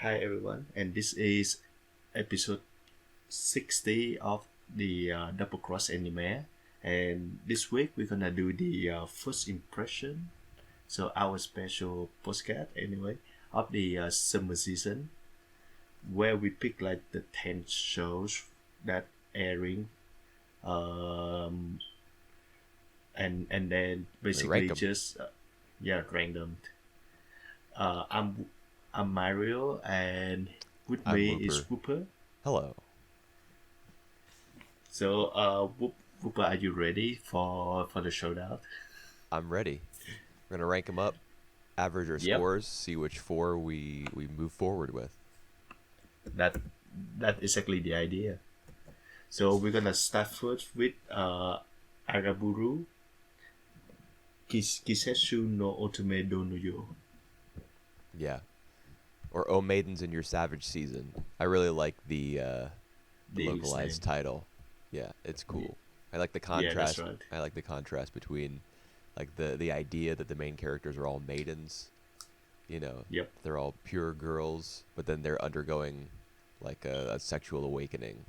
Hi everyone, and this is episode 60 of the Double Cross Anime. And this week we're gonna do the first impression, so our special postcard anyway, of the summer season, where we pick like the 10 shows that airing, um, and then We rank basically them. just yeah, rank them. Uh, I'm I'm Mario, and with I'm me is Whooper. Whooper. Hello. So, Whooper, are you ready for the showdown? I'm ready. We're gonna rank them up, average our Yep, scores, see which four we move forward with. that that exactly the idea. So we're gonna start first with Araburu Kisetsu no Otome do no Yo. Yeah. Or Oh Maidens in Your Savage Season. I really like the The English localized name. title. Yeah, it's Ye- cool. I like the Yeah, that's contrast. right. I like the contrast between like the idea that the main characters are all maidens. You know, Yep, they're all pure girls, but then they're undergoing like a sexual awakening.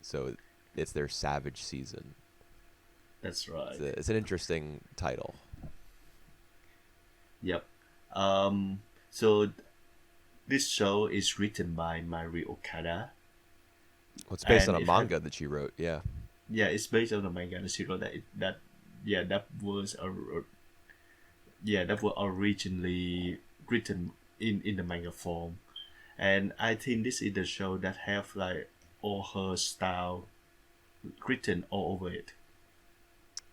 So it's their savage season. that's It's, right. it's an interesting title. Yep. Um, so this show is written by Mari Okada, Well, it's based on and a it had manga that you wrote. Yeah. yeah, it's based on the manga that she wrote that yeah that was yeah that were originally written in the manga form, and I think this is the show that have like all her style written all over it.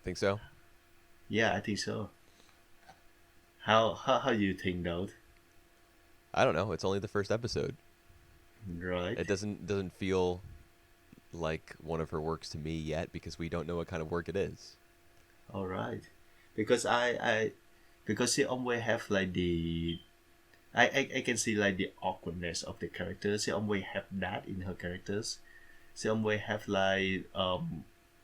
Think so? Yeah, I think so. How you think though? I don't know. It's only the first episode. Right. It doesn't feel like one of her works to me yet because we don't know what kind of work it is. All right. Because I because she always have like the I can see like the awkwardness of the characters. She always have that in her characters. She always have like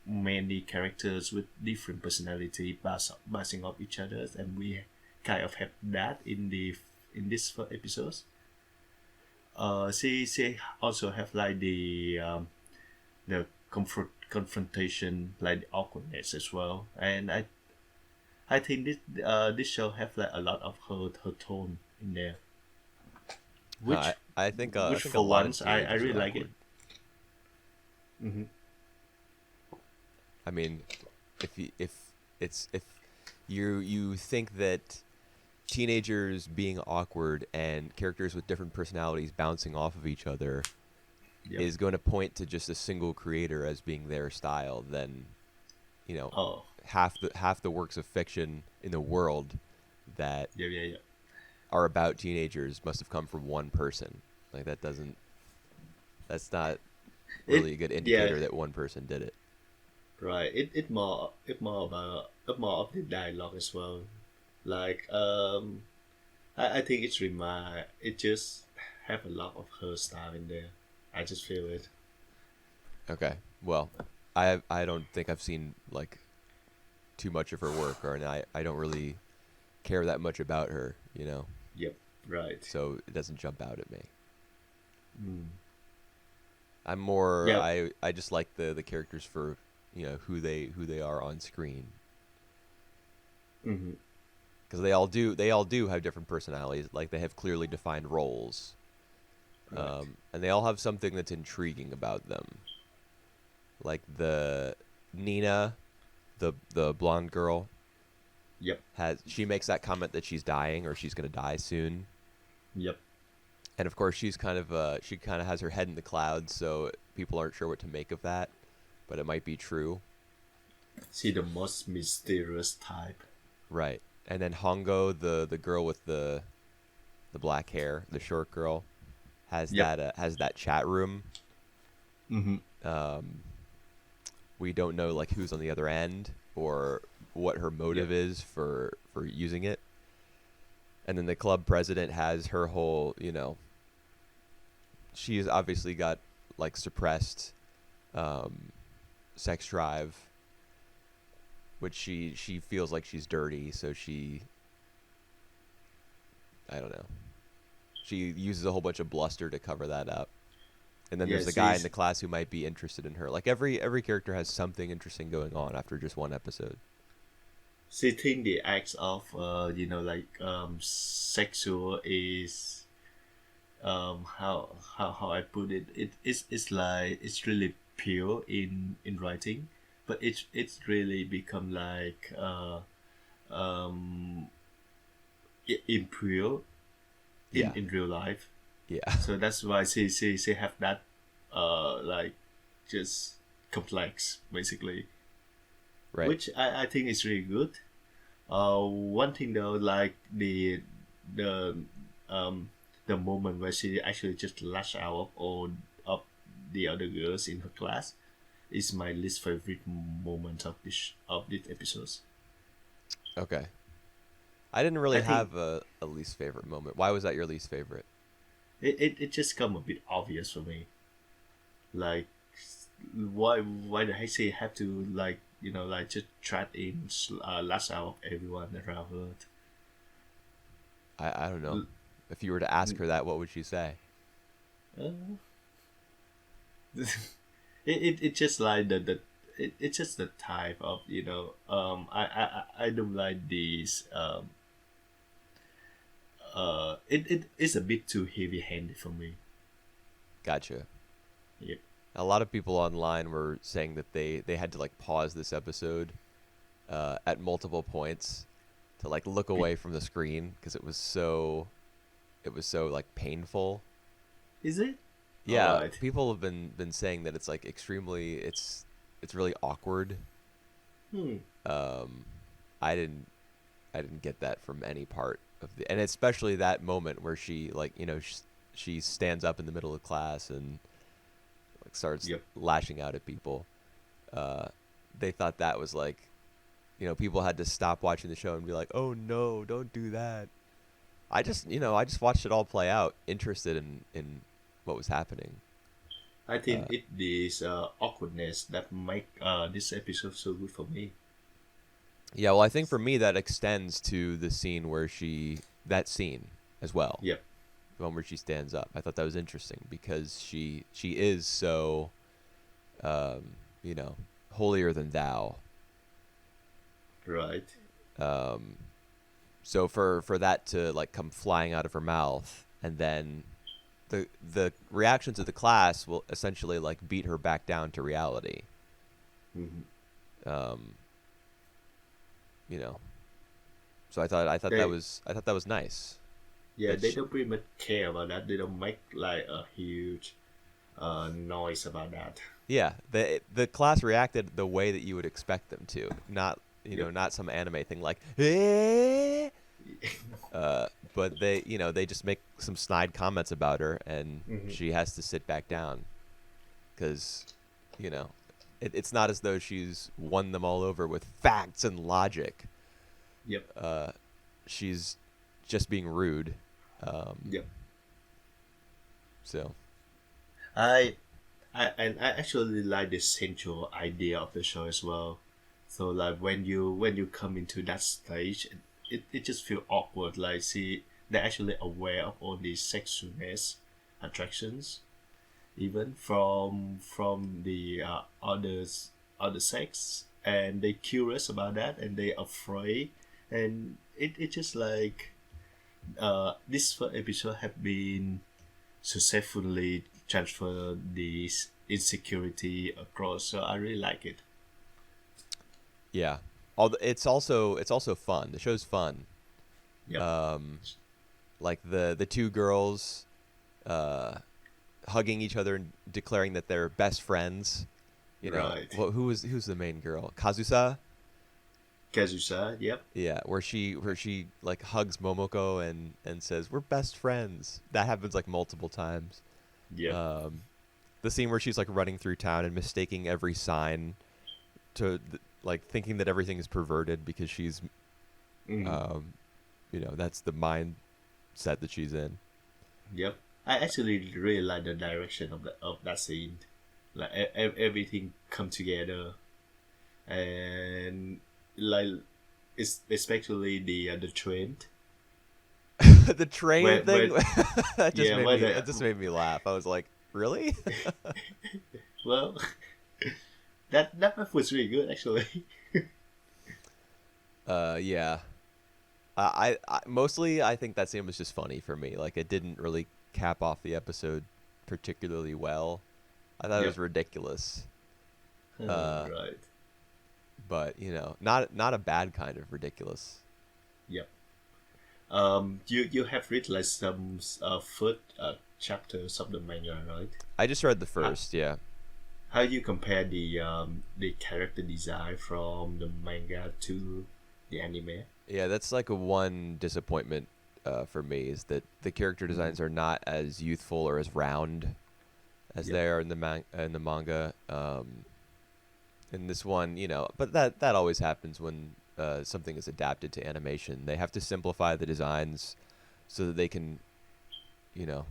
many characters with different personality bouncing off each other, and we kind of have that in this first episodes. She also have like the confrontation, like the awkwardness as well, and I think this show have like a lot of her tone in there, I which I which think a for lot of once I teenagers really are like it. awkward. Hmm. I mean, if you think that teenagers being awkward and characters with different personalities bouncing off of each other Yep. is going to point to just a single creator as being their style, then you know Oh, half the works of fiction in the world that yeah, yeah, yeah. are about teenagers must have come from one person. Like that's not It really a good yeah, indicator that one person did it. right. It more about more of the dialogue as well. Like I think it just have a lot of her style in there. I just feel it. Okay. Well, I don't think I've seen like too much of her work, or and I don't really care that much about her, you know. Yep. Right. So it doesn't jump out at me. Mm. I'm more Yeah. I just like the characters for who they are on screen Mm-hmm. because they all do have different personalities. Like they have clearly defined roles, Right. and they all have something that's intriguing about them. Like the Nina, the blonde girl, Yep. has she makes that comment that she's dying or she's gonna die soon, Yep. and of course she kind of has her head in the clouds, so people aren't sure what to make of that, but it might be true. She the most mysterious type. Right. And then Hongo, the girl with the black hair, the short girl, Yep. has that chat room. Mm-hmm. Um, we don't know like who's on the other end or what her Yep. motive is for using it. And then the club president has her whole, she's obviously got like suppressed um, sex drive, which she feels like she's dirty, so I don't know. she uses a whole bunch of bluster to cover that up. And then there's Yes, a guy in she's the class who might be interested in her. Like every character has something interesting going on after just one episode. she think the acts of sexual is how I put it. It's like it's really pure in writing, but it's really become like um impure Yeah. in real life. Yeah. So that's why she have that like just complex basically, Right. which I think is really good. One thing though, like the um the moment where she actually just lash out of all of the other girls in her class is my least favorite moment of this episodes. Okay. I didn't really I think have a least favorite moment. Why was that your least favorite? it just come a bit obvious for me. Like why the heck she have to like like just try in lash out of everyone around her. I don't know. L- If you were to ask her that, what would she say? Uh, it just like it's just the type of I don't like these it is a bit too heavy handed for me. Gotcha. Yep. A lot of people online were saying that they had to like pause this episode at multiple points to like look Be- away from the screen because it was so like painful. Is it? Yeah, Alright. people have been saying that it's like extremely it's really awkward. Hmm. Um, I didn't get that from any part of the, and especially that moment where she like she stands up in the middle of class and like starts Yep. lashing out at people. Uh, they thought that was like, people had to stop watching the show and be like, "Oh no, don't do that." I just watched it all play out, interested in what was happening. I Uh, think it is awkwardness that make this episode so good for me. yeah, well, I think for me that extends to the scene where that scene as well, Yep. the one where she stands up. I thought that was interesting because she is so, um, holier than thou. Right. Um, so for that to like come flying out of her mouth, and then the reactions of the class will essentially like beat her back down to reality. Hmm. Um, you know, so They I thought that was nice. Yeah, That they don't pretty much care about that. They don't make like a huge noise about that. Yeah, the class reacted the way that you would expect them to, not Yep. not some anime thing like, eh? uh, but they just make some snide comments about her, and Hmm. she has to sit back down because, it's not as though she's won them all over with facts and logic. Yep. Uh, she's just being rude. Um, Yep. so I I actually like the central idea of the show as well. So like when you come into that stage, it just feel awkward. Like see, they're actually aware of all these sexualness attractions, even from the other sex, and they curious about that, and they afraid, and it just like this first episode have been successfully transfer this insecurity across. So I really like it. yeah, it's also fun. The show's fun. Yep. Um, like the two girls uh, hugging each other and declaring that they're best friends. Right. Who's the main girl? Kazusa. Kazusa. Yep. Yeah, where she like hugs Momoko and says we're best friends. That happens like multiple times. Yep. Um, the scene where she's like running through town and mistaking every sign to like thinking that everything is perverted because she's Hmm. um, that's the mindset that she's in. Yep. I actually really like the direction of that scene. Like everything come together, and like it's especially the trend. the train Where thing that just yeah, made where me the that just made me laugh. I was like, really? well, that was really good actually. Yeah. I mostly I think that scene was just funny for me. Like it didn't really cap off the episode particularly well. I thought it Yep. was ridiculous. Uh, Right. but you know, not a bad kind of ridiculous. Yep. You have read like some first chapters of the manga, right? I just read the How, first, yeah. how you compare the character design from the manga to the anime? Yeah, that's like a one disappointment for me is that the character Mm, designs are not as youthful or as round as yep. they are in the manga. In this one, you know, but that always happens when something is adapted to animation. They have to simplify the designs so that they can, you know,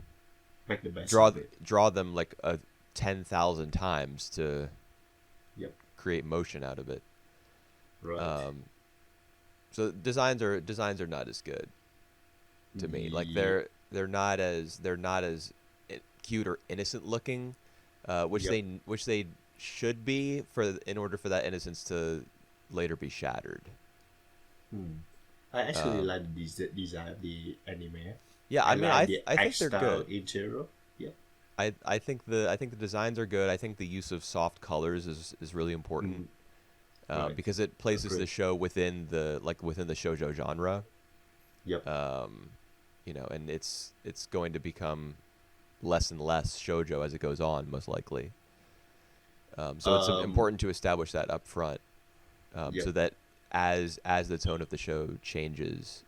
Make the best draw of it. draw them like 10,000 times to Yep. create motion out of it. Right. Um, so designs are not as good to me. Like Yep. they're not as cute or innocent looking, Yep. which they should be for in order for that innocence to later be shattered. Hmm. I actually Um, like the design of the anime. yeah, I I mean like the I art think they're style good. in general. Yep. I think the designs are good. I think the use of soft colors is really important Mm, right. because it places the Agree. show within within the shojo genre. Yep. Um, you know, and it's going to become less and less shojo as it goes on, most likely. So it's Um. important to establish that up front, so Yep. that as the tone of the show changes,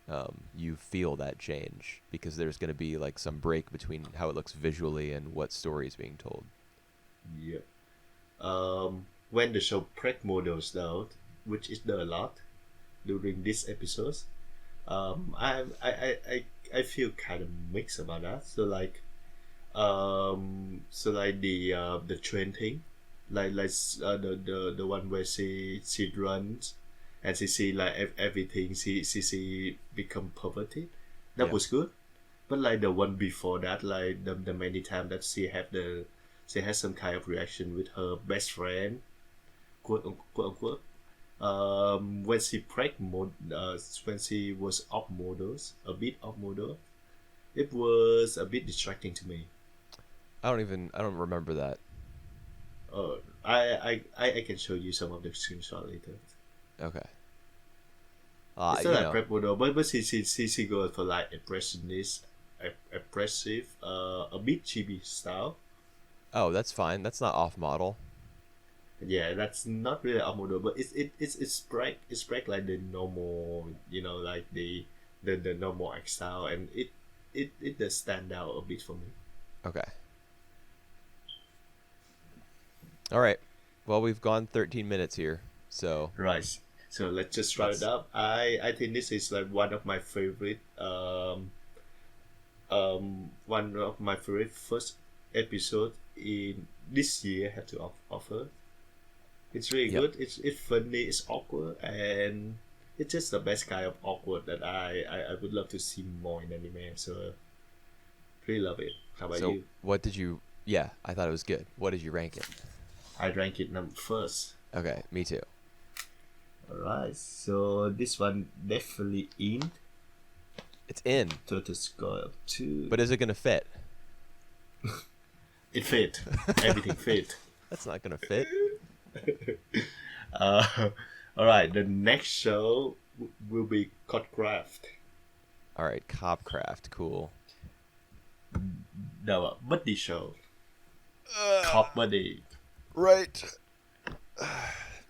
you feel that change because there's going to be like some break between how it looks visually and what story is being told. Yep. When the show Preg models out, which is there a lot during these episodes, I feel kind of mixed about that. So like the train thing, the one where she runs, and she see like everything she become perverted. That Yeah, was good, but like the one before that, like the many time that she has some kind of reaction with her best friend, quote unquote. When she when she was off models, a bit off model, it was a bit distracting to me. I don't remember that. I can show you some of the screenshot later. Okay. It's not You like know. prep model, but she goes for like impressionist, impressive, a bit chibi style. Oh, that's fine. That's not off model. Yeah, that's not really a model, but it's break like the normal, like the normal X style, and it does stand out a bit for me. Okay. All right. Well, we've gone 13 minutes here, so Right. So let's just wrap it let's. up. I think this is like one of my favorite first episode in this year have to offer. It's really Yep. good. It's funny. It's awkward, and it's just the best kind of awkward that I would love to see more in anime. So really love it. How about So you? what did you? Yeah, I thought it was good. What did you rank it? I rank it number first. Okay, me too. Alright, so this one definitely in It's in, total score of two. but is it gonna fit? It fit. Everything fit. That's not gonna fit. Uh, Alright, the next show will be Codecraft. All right, Copcraft, cool. The buddy show. Cop buddy. Right.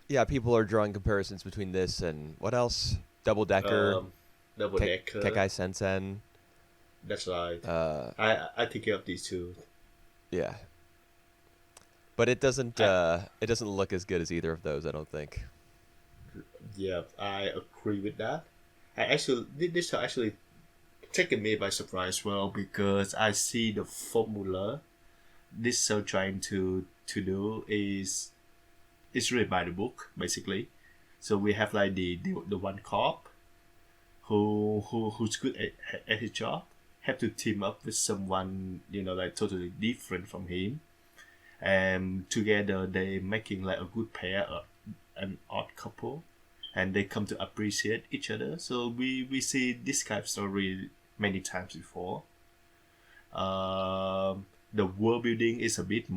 Yeah, people are drawing comparisons between this and what else? Double Decker, Double Decker. Kekai Sensen. That's right. Uh, I think of these two. yeah, but I, it doesn't look as good as either of those. I don't think. yeah, I agree with that. This show actually taken me by surprise, well, because I see the formula this show trying to do is it's really by the book basically. So we have like the one cop, who's good at his job have to team up with someone, like totally different from him, and together they making like a good pair, an odd couple, and they come to appreciate each other. So we see this kind of story many times before. The world building is a bit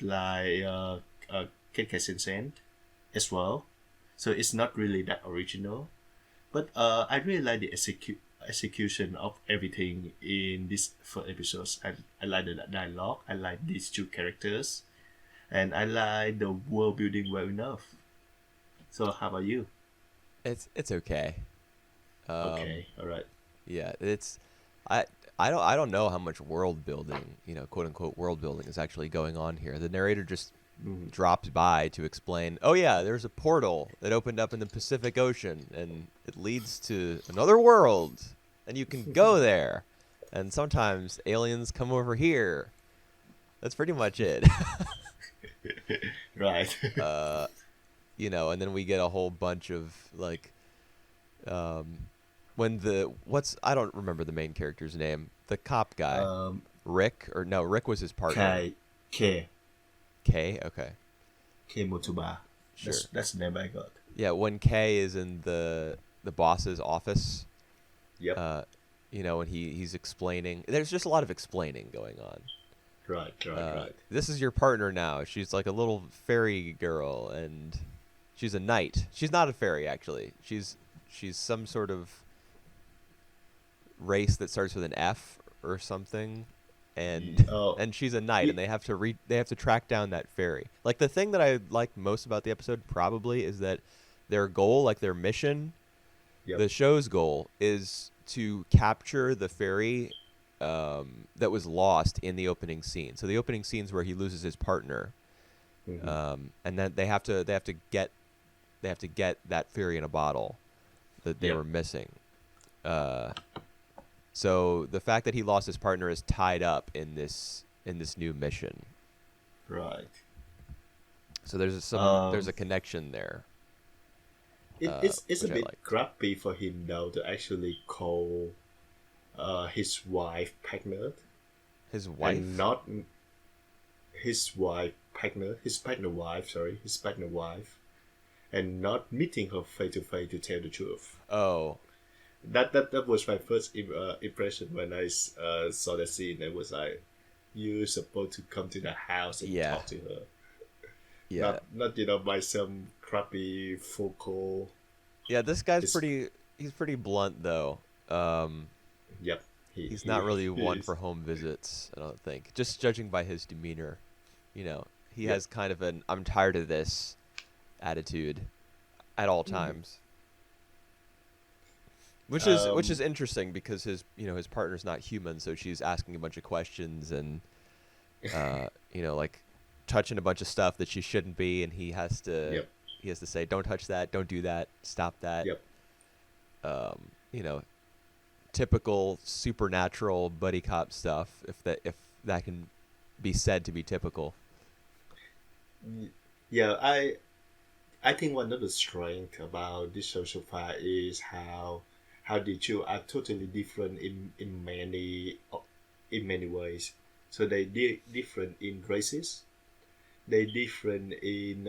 like Kenkai Sen as well, so it's not really that original. But I really like the execution of everything in this first episodes. I like the dialogue. I like these two characters, and I like the world building well enough. So how about you? It's okay. Okay, all right. Yeah, I I don't know how much world building, quote unquote world building is actually going on here. The narrator just Mhm. drops by to explain, "Oh yeah, there's a portal that opened up in the Pacific Ocean and it leads to another world and you can go there. And sometimes aliens come over here." That's pretty much it. Right. uh, and then we get a whole bunch of like um when I don't remember the main character's name. The cop guy. um, Rick, or no, Rick was his partner. K K, okay. Motuba. Sure. That's the name I got. Yeah, when K is in the boss's office, Yep. and he's explaining. There's just a lot of explaining going on. Right. Right. This is your partner now. She's like a little fairy girl, and she's a knight. She's not a fairy, actually. She's some sort of race that starts with an F or something, and Oh, and she's a knight, and they have to track down that fairy. Like, the thing that I like most about the episode probably is that their goal, like their mission, yep. the show's goal is to capture the fairy that was lost in the opening scene. So the opening scene's where he loses his partner, Mhm. and then they have to get that fairy in a bottle that they Yep. were missing. So the fact that he lost his partner is tied up in this new mission. Right. So there's Um, there's a connection there. It's a which I bit liked. crappy for him though to actually call his wife pregnant, His wife. and not his wife pregnant, his pregnant wife. Sorry, his pregnant wife, and not meeting her face to face to tell the truth. Oh, That was my first impression when I saw the scene. It was like, you supposed to come to the house and Yeah. talk to her, yeah. not by some crappy focal. Yeah, this guy's It's- he's pretty blunt though. Yep. He's not really one is. for home visits, I don't think. Just judging by his demeanor, he Yep. has kind of an "I'm tired of this" attitude at all Mhm. times. Which is Um, interesting because his partner's not human, so she's asking a bunch of questions and like touching a bunch of stuff that she shouldn't be, and Yep. he has to say, "Don't touch that, don't do that, stop that." Yep. Um, typical supernatural buddy cop stuff, if that can be said to be typical. Yeah, I think one of the strengths about this show so far is how the two are totally different in many ways. So they different in races. They different in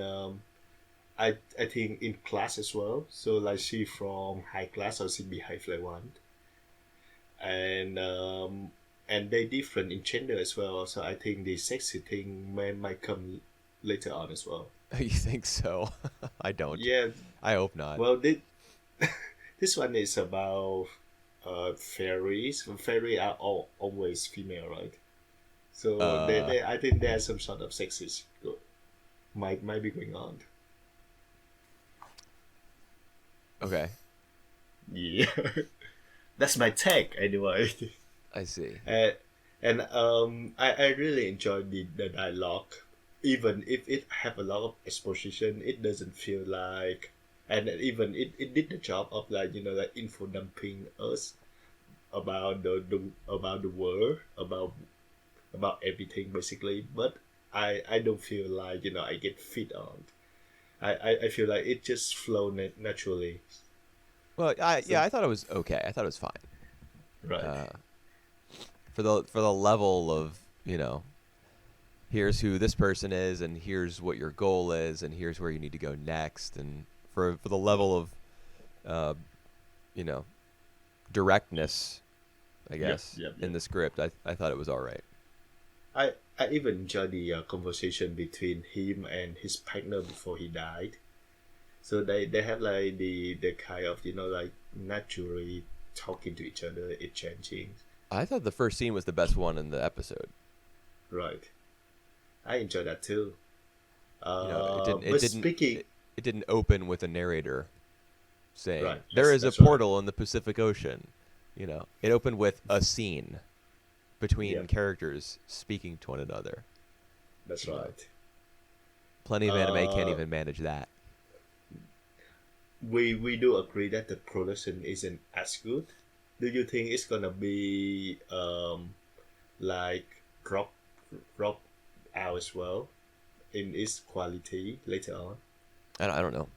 I think in class as well. So like she from high class or she be high fly one, and they different in gender as well. So I think the sexy thing might come later on as well. You think so? I don't. Yeah, I hope not. well, this one is about fairies. Fairy are always female, right? So Uh, I think there's some sort of sexist might be going on. okay, Yeah, that's my take anyway. I see. And I really enjoyed the dialogue. Even if it have a lot of exposition, it doesn't feel like, and even it did the job of like like info dumping us about the world, about everything basically. But I don't feel like I get fit on. I feel like it just flow naturally. Well, So I thought it was okay. I thought it was fine. right, Uh, for the level of, you know, here's who this person is, and here's what your goal is, and here's where you need to go next, and for the level of, uh, you know, directness, I yep, guess, yep, in yep. the script, I thought it was all right. I even enjoyed the conversation between him and his partner before he died. So they have like the kind of like naturally talking to each other, exchanging. I thought the first scene was the best one in the episode. Right, I enjoy that too. You know, But speaking, it didn't open with a narrator saying right, there is a that's right. portal in the Pacific Ocean. You know, it opened with a scene between Yep, characters speaking to one another. that's You know, right. plenty of anime can't Uh, even manage that. we do agree that the production isn't as good. Do you think it's gonna be like drop drop out as well in its quality later on? I don't know.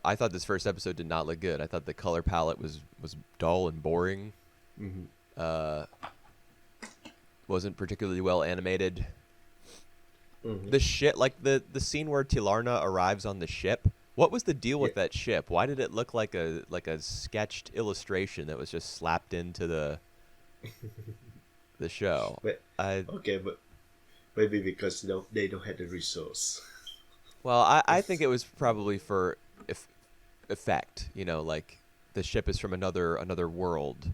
I thought this first episode did not look good. I thought the color palette was dull and boring. Mm-hmm. Uh, wasn't particularly well animated. Mm-hmm. The shit, like the scene where Tilarna arrives on the ship. What was the deal Yeah. with that ship? Why did it look like a sketched illustration that was just slapped into the show? But I okay, but maybe because they don't have the resource. Well, I think it was probably for effect. You know, like the ship is from another world,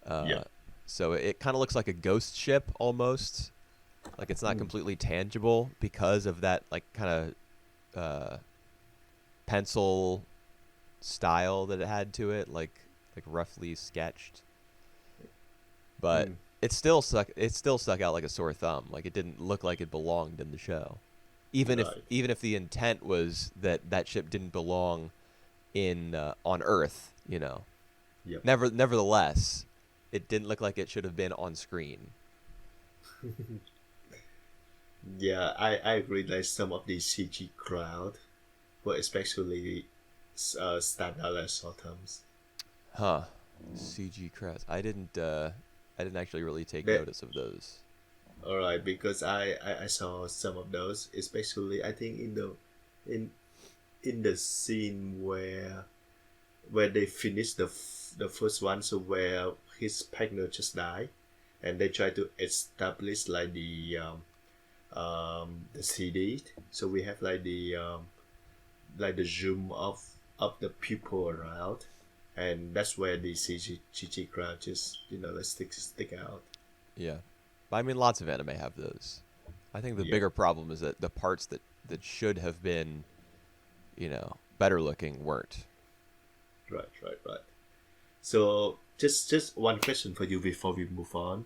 Yeah. uh, so it kind of looks like a ghost ship almost. Like it's not Mm. completely tangible because of that like kind of pencil style that it had to it, like roughly sketched. But Mm. it still stuck. It still stuck out like a sore thumb. Like it didn't look like it belonged in the show. Right. Even if the intent was that that ship didn't belong in on Earth, you know. Yep. Nevertheless, it didn't look like it should have been on screen. Yeah, I agree. Like some of the CG crowd were especially stand out as Sultans. Huh. CG crowds. I didn't actually really take That notice of those. all right because I saw some of those, especially I think in in the scene where they finished the first one, so where his partner just died, and they try to establish like the CD. So we have like the zoom of the people around, and that's where the CG crowd just like stick out. Yeah. But I mean lots of anime have those. I think the Yep. bigger problem is that the parts that should have been, you know, better looking weren't. Right. So just one question for you before we move on.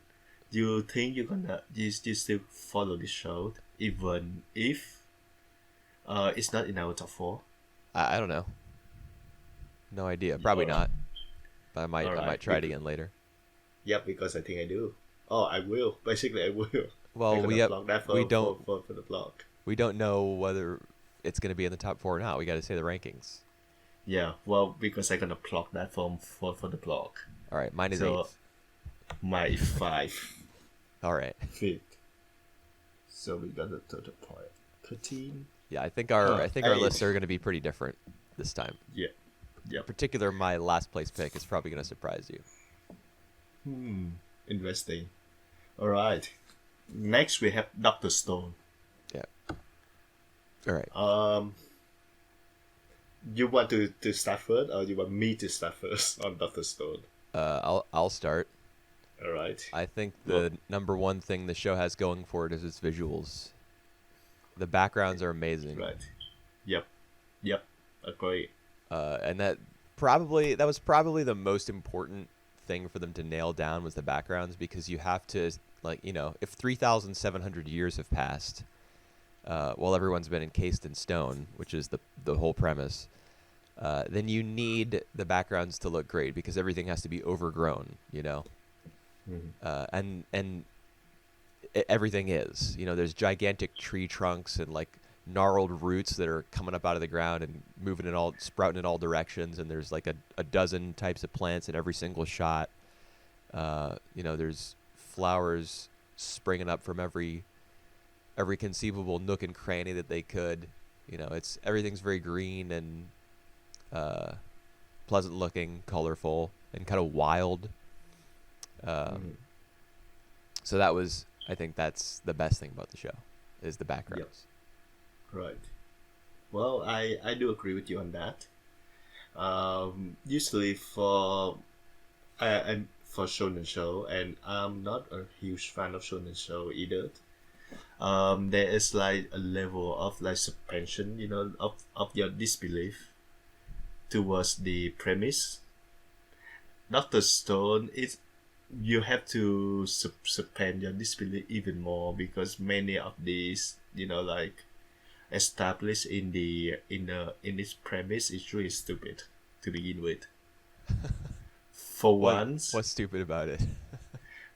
Do you think you still follow this show even if it's not in our top four? I don't know. No idea. Yeah, Probably not. But all I right. might try it again later. Yep, because I think I do. Oh, I will. Basically, I will. I'm Well, gonna block that we don't for the block. we don't know whether it's going to be in the top 4 or not. We got to say the rankings. Yeah, well, because I'm gonna block that for the block. All right, mine is So 8th. my five, All right. fifth. So we got the total point 13. Yeah, Huh, I think our lists eight. are going to be pretty different this time. Yeah. In Yep. particular, my last place pick is probably going to surprise you. Interesting. All right. Next we have Doctor Stone. Yeah. All right. You want to start first, or you want me to start first on Doctor Stone? I'll start. All right. I think Well, the number one thing the show has going for it is its visuals. The backgrounds are amazing. right. Yep. Yep. Agree. And that was probably the most important thing for them to nail down was the backgrounds, because you have to, like, you know, if 3,700 years have passed, while everyone's been encased in stone, which is the whole premise, then you need the backgrounds to look great because everything has to be overgrown, you know. And everything is, you know, there's gigantic tree trunks and like gnarled roots that are coming up out of the ground and sprouting in all directions, and there's like a dozen types of plants in every single shot. There's flowers springing up from every conceivable nook and cranny that they could. Everything's very green and pleasant looking, colorful, and kind of wild. So I think that's the best thing about the show, is the backgrounds. Right. Well, I do agree with you on that. Usually for shonen show, and I'm not a huge fan of shonen show either. There is like a level of like suspension, of your disbelief towards the premise. Dr. Stone is you have to suspend your disbelief even more, because many of these, like established in its premise is really stupid to begin with. What's stupid about it?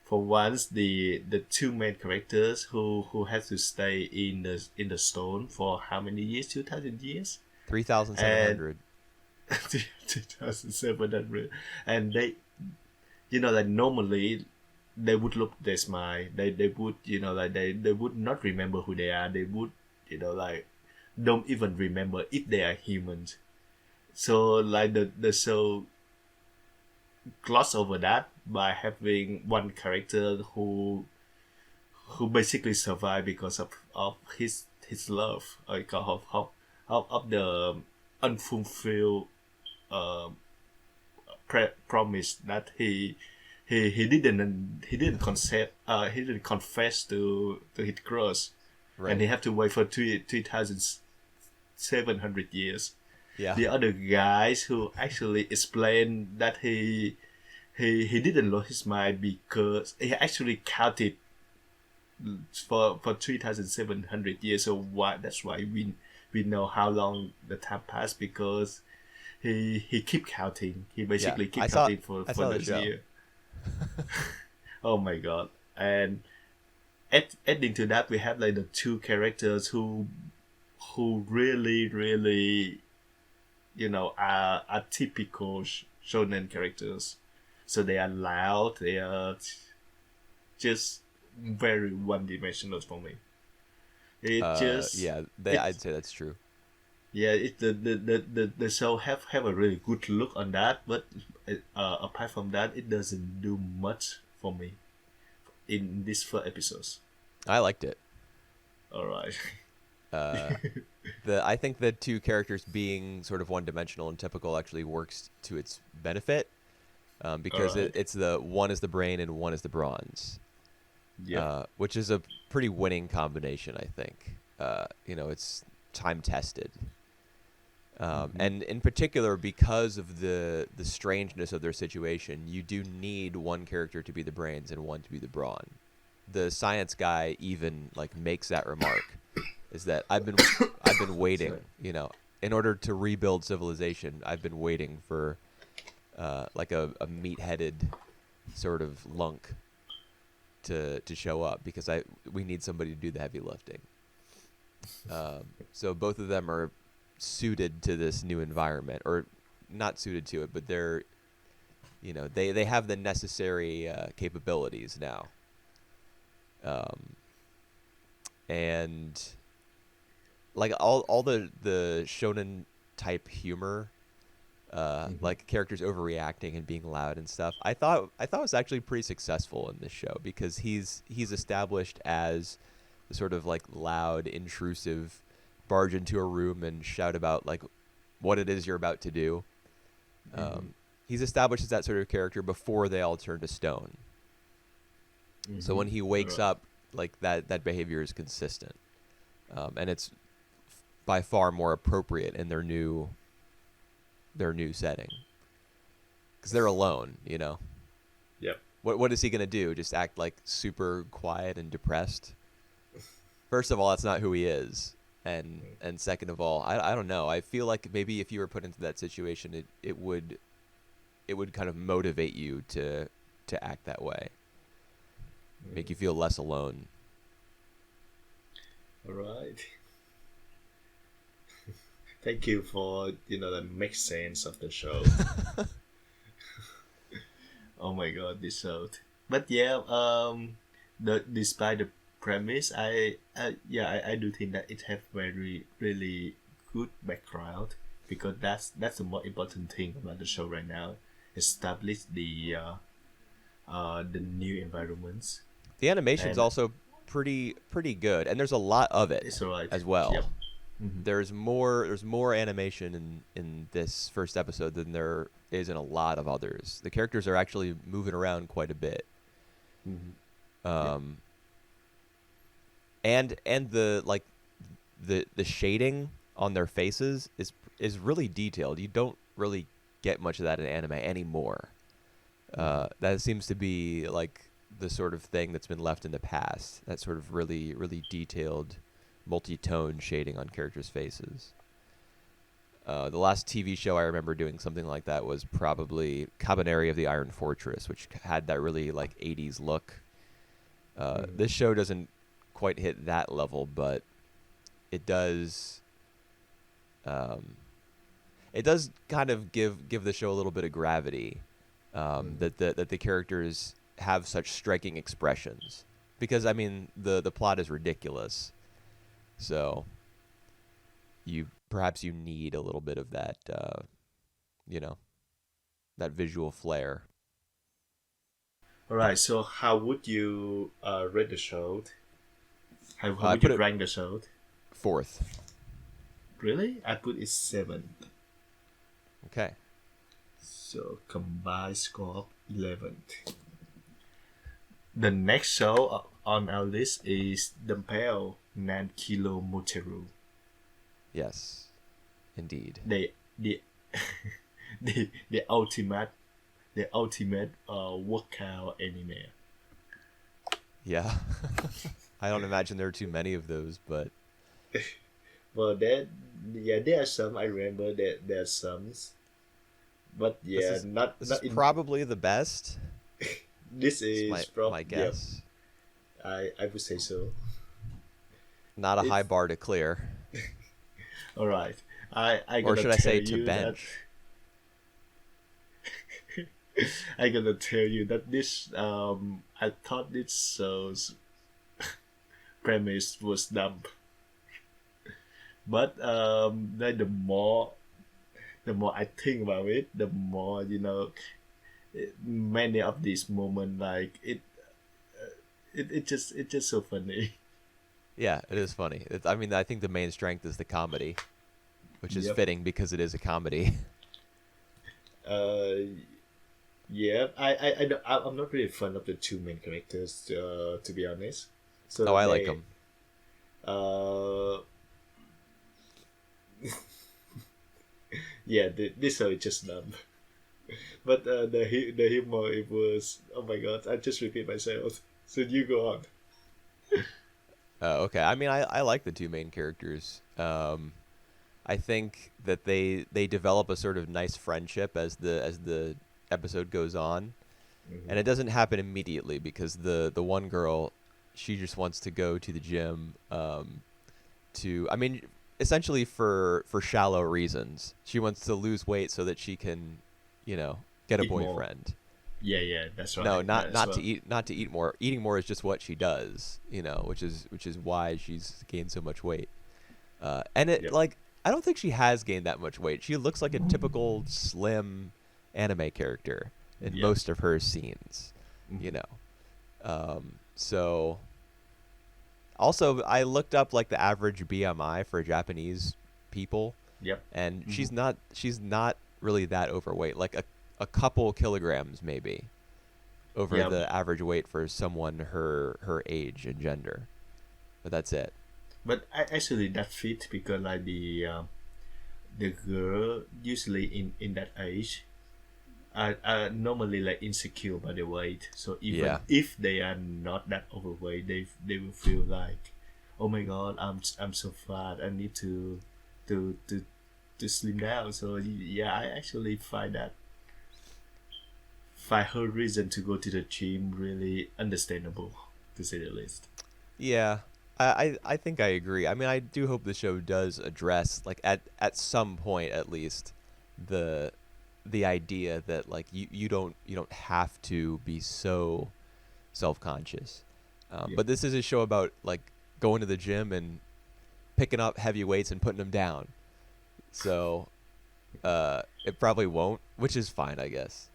For once, the two main characters who have to stay in the stone for how many years? 2,000 years. 3,700. 2,700, and they, like normally they would look their smile. They would, they would not remember who they are. They would, like don't even remember if they are humans. So like the show gloss over that by having one character who basically survived because of his love, like of the unfulfilled promise that he didn't confess to his crush, Right. and he had to wait for 2,700 years. Yeah. The other guys who actually explained that he didn't lose his mind because he actually counted for 3,700 years. So that's why we know how long the time passed, because he keep counting. He basically keep counting for this year. Oh my god! And adding to that, we have like the two characters who really are typical shonen characters. So they are loud. They are just very one-dimensional for me. I'd say that's true. Yeah, the show have a really good look on that, but apart from that, it doesn't do much for me in these 4 episodes. I liked it. All right. I think the two characters being sort of one-dimensional and typical actually works to its benefit, because it's one is the brain and one is the bronze. Yeah. Which is a pretty winning combination, I think. It's time tested. And in particular, because of the strangeness of their situation, you do need one character to be the brains and one to be the brawn. The science guy even like makes that remark, is that I've been waiting, in order to rebuild civilization. I've been waiting for like a meat-headed sort of lunk to show up, because we need somebody to do the heavy lifting. So both of them are suited to this new environment, or not suited to it, but they're, they have the necessary capabilities now. And like all the shonen type humor, like characters overreacting and being loud and stuff, I thought was actually pretty successful in this show, because he's established as the sort of like loud, intrusive, barge into a room and shout about like what it is you're about to do. He's established as that sort of character before they all turn to stone. So when he wakes up, like that behavior is consistent, and it's by far more appropriate in their new setting, because they're alone. Yep. What is he gonna do? Just act like super quiet and depressed? First of all, that's not who he is, and second of all, I don't know. I feel like maybe if you were put into that situation, it would kind of motivate you to act that way, make you feel less alone. All right. Thank you for the make sense of the show. Oh my god, this show. But yeah, despite the premise, I do think that it have very really good background, because that's the most important thing about the show right now. Establish the new environments, The animation's and also pretty good, and there's a lot of it it's alright. as Yep. well. Hmm. There's more animation in this first episode than there is in a lot of others. The characters are actually moving around quite a bit. Hmm. Yep. Um, and the shading on their faces is really detailed. You don't really get much of that in anime anymore. Hmm. That seems to be like the sort of thing that's been left in the past. That sort of really really detailed, multi-tone shading on characters' faces. The last TV show I remember doing something like that was probably Cabaneri of the Iron Fortress, which had that really like 80s look. Hmm. This show doesn't quite hit that level, but it does. Um, it does kind of give the show a little bit of gravity. Hmm. That the characters have such striking expressions, because I mean the plot is ridiculous, so you need a little bit of that you know that visual flair. Alright. So how would you rate the show? How I would you put it rank the show? fourth. Really? I put it 7. Okay. So combined score of 11. The next show on our list is Dumpel Nan Kilo Moteru. Yes, indeed. The the ultimate workout anime. Yeah. I don't imagine there are too many of those, but Well, there are some. I remember that there are some, but this yeah, is this is not in. probably the best. This It's is from, my yeah. guess. I would say so. Not a high It's bar to clear, all right. I or gonna should I tell say to you that bench? I gonna tell you that this I thought this show's premise was dumb, but the more I think about it, the more many of these moments, like it just so funny. Yeah, it is funny. I mean, I think the main strength is the comedy, which is Yep. fitting because it is a comedy. Uh, yeah. I'm not really fan of the two main characters. To be honest, so Oh, I like they them. uh yeah, this show is just dumb. But the humor, it was, oh my god, I just repeat myself. So you go on. Okay. I mean, I like the two main characters. I think that they develop a sort of nice friendship as the episode goes on, Hmm. and it doesn't happen immediately because the one girl, she just wants to go to the gym. To I mean, essentially for shallow reasons. She wants to lose weight so that she can, get a Eat more. boyfriend. Yeah, that's No, right. not That's not to well. eat not to eat more. Eating more is just what she does, which is why she's gained so much weight. And it Yep. like I don't think she has gained that much weight. She looks like a typical slim anime character in Yep. most of her scenes, you Hmm. know. So also I looked up like the average BMI for Japanese people, Yep. and Hmm. she's not really that overweight. Like a couple kilograms maybe over Yep. the average weight for someone her age and gender. But that's it. But actually, that fit because like the girl usually in that age are normally like insecure by the weight. So even Yeah. if they are not that overweight, they will feel like, oh my god, I'm so fat. I need to to to slim down. So yeah, I actually find her reason to go to the gym really understandable, to say the least. Yeah. I think I agree. I mean, I do hope the show does address, like, at some point at least, the the idea that, like, you don't have to be so self-conscious. Yep. But this is a show about, like, going to the gym and picking up heavy weights and putting them down. So it probably won't, which is fine, I guess.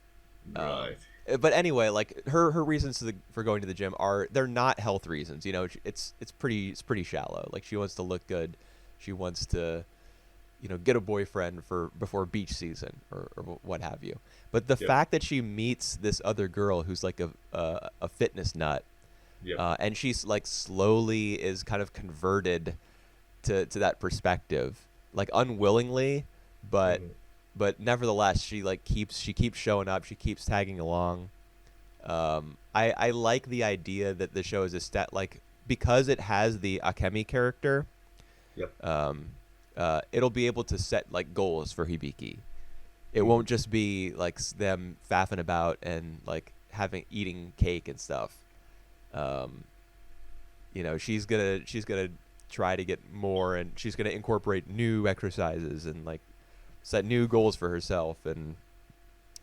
Right. But anyway, like, her reasons for going to the gym are, they're not health reasons. You know, it's pretty shallow. Like, she wants to look good, she wants to, you know, get a boyfriend for before beach season, or what have you. But the Yep. fact that she meets this other girl who's like a fitness nut, Yep. and she's, like, slowly is kind of converted to that perspective, like, unwillingly, but Mhm. but nevertheless, she keeps showing up, she keeps tagging along. I like the idea that the show is like, because it has the Akemi character. Yep. It'll be able to set, like, goals for Hibiki. It Mhm. won't just be like them faffing about and, like, eating cake and stuff. Um, you know, she's gonna try to get more, and she's gonna incorporate new exercises and, like, set new goals for herself, and,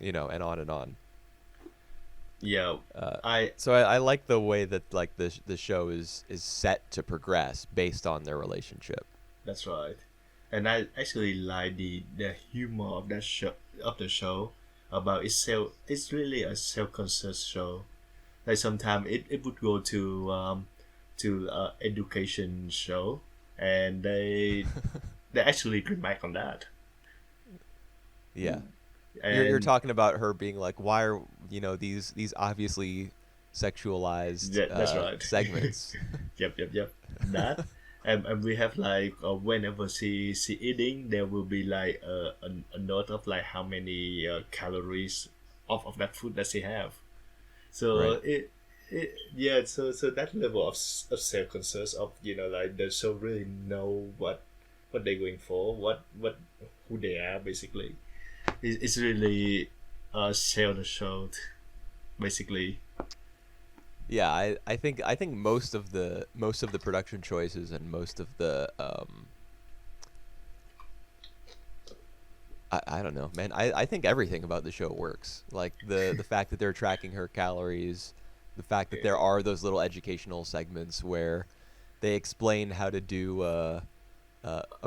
you know, and on and on. Yeah. Uh, I so I like the way that, like, the show is set to progress based on their relationship. That's right. And I actually like the humor of that show of the show about itself. It's really a self-conscious show. Like sometimes it would go to education show, and they actually remark on that. Yeah. You're And talking about her being like, why are, you know, these obviously sexualized yeah, that's right. segments? Yep. That. And we have like whenever she eating, there will be like a note of like how many calories of that food that she have. So Right. it yeah. So that level of self conscious of, you know, like the show really know what they're going for, what who they are basically. It's really sell the show basically. Yeah, I think most of the production choices and most of the I don't know, man. I think everything about the show works. Like, the fact that they're tracking her calories, the fact that there are those little educational segments where they explain how to do a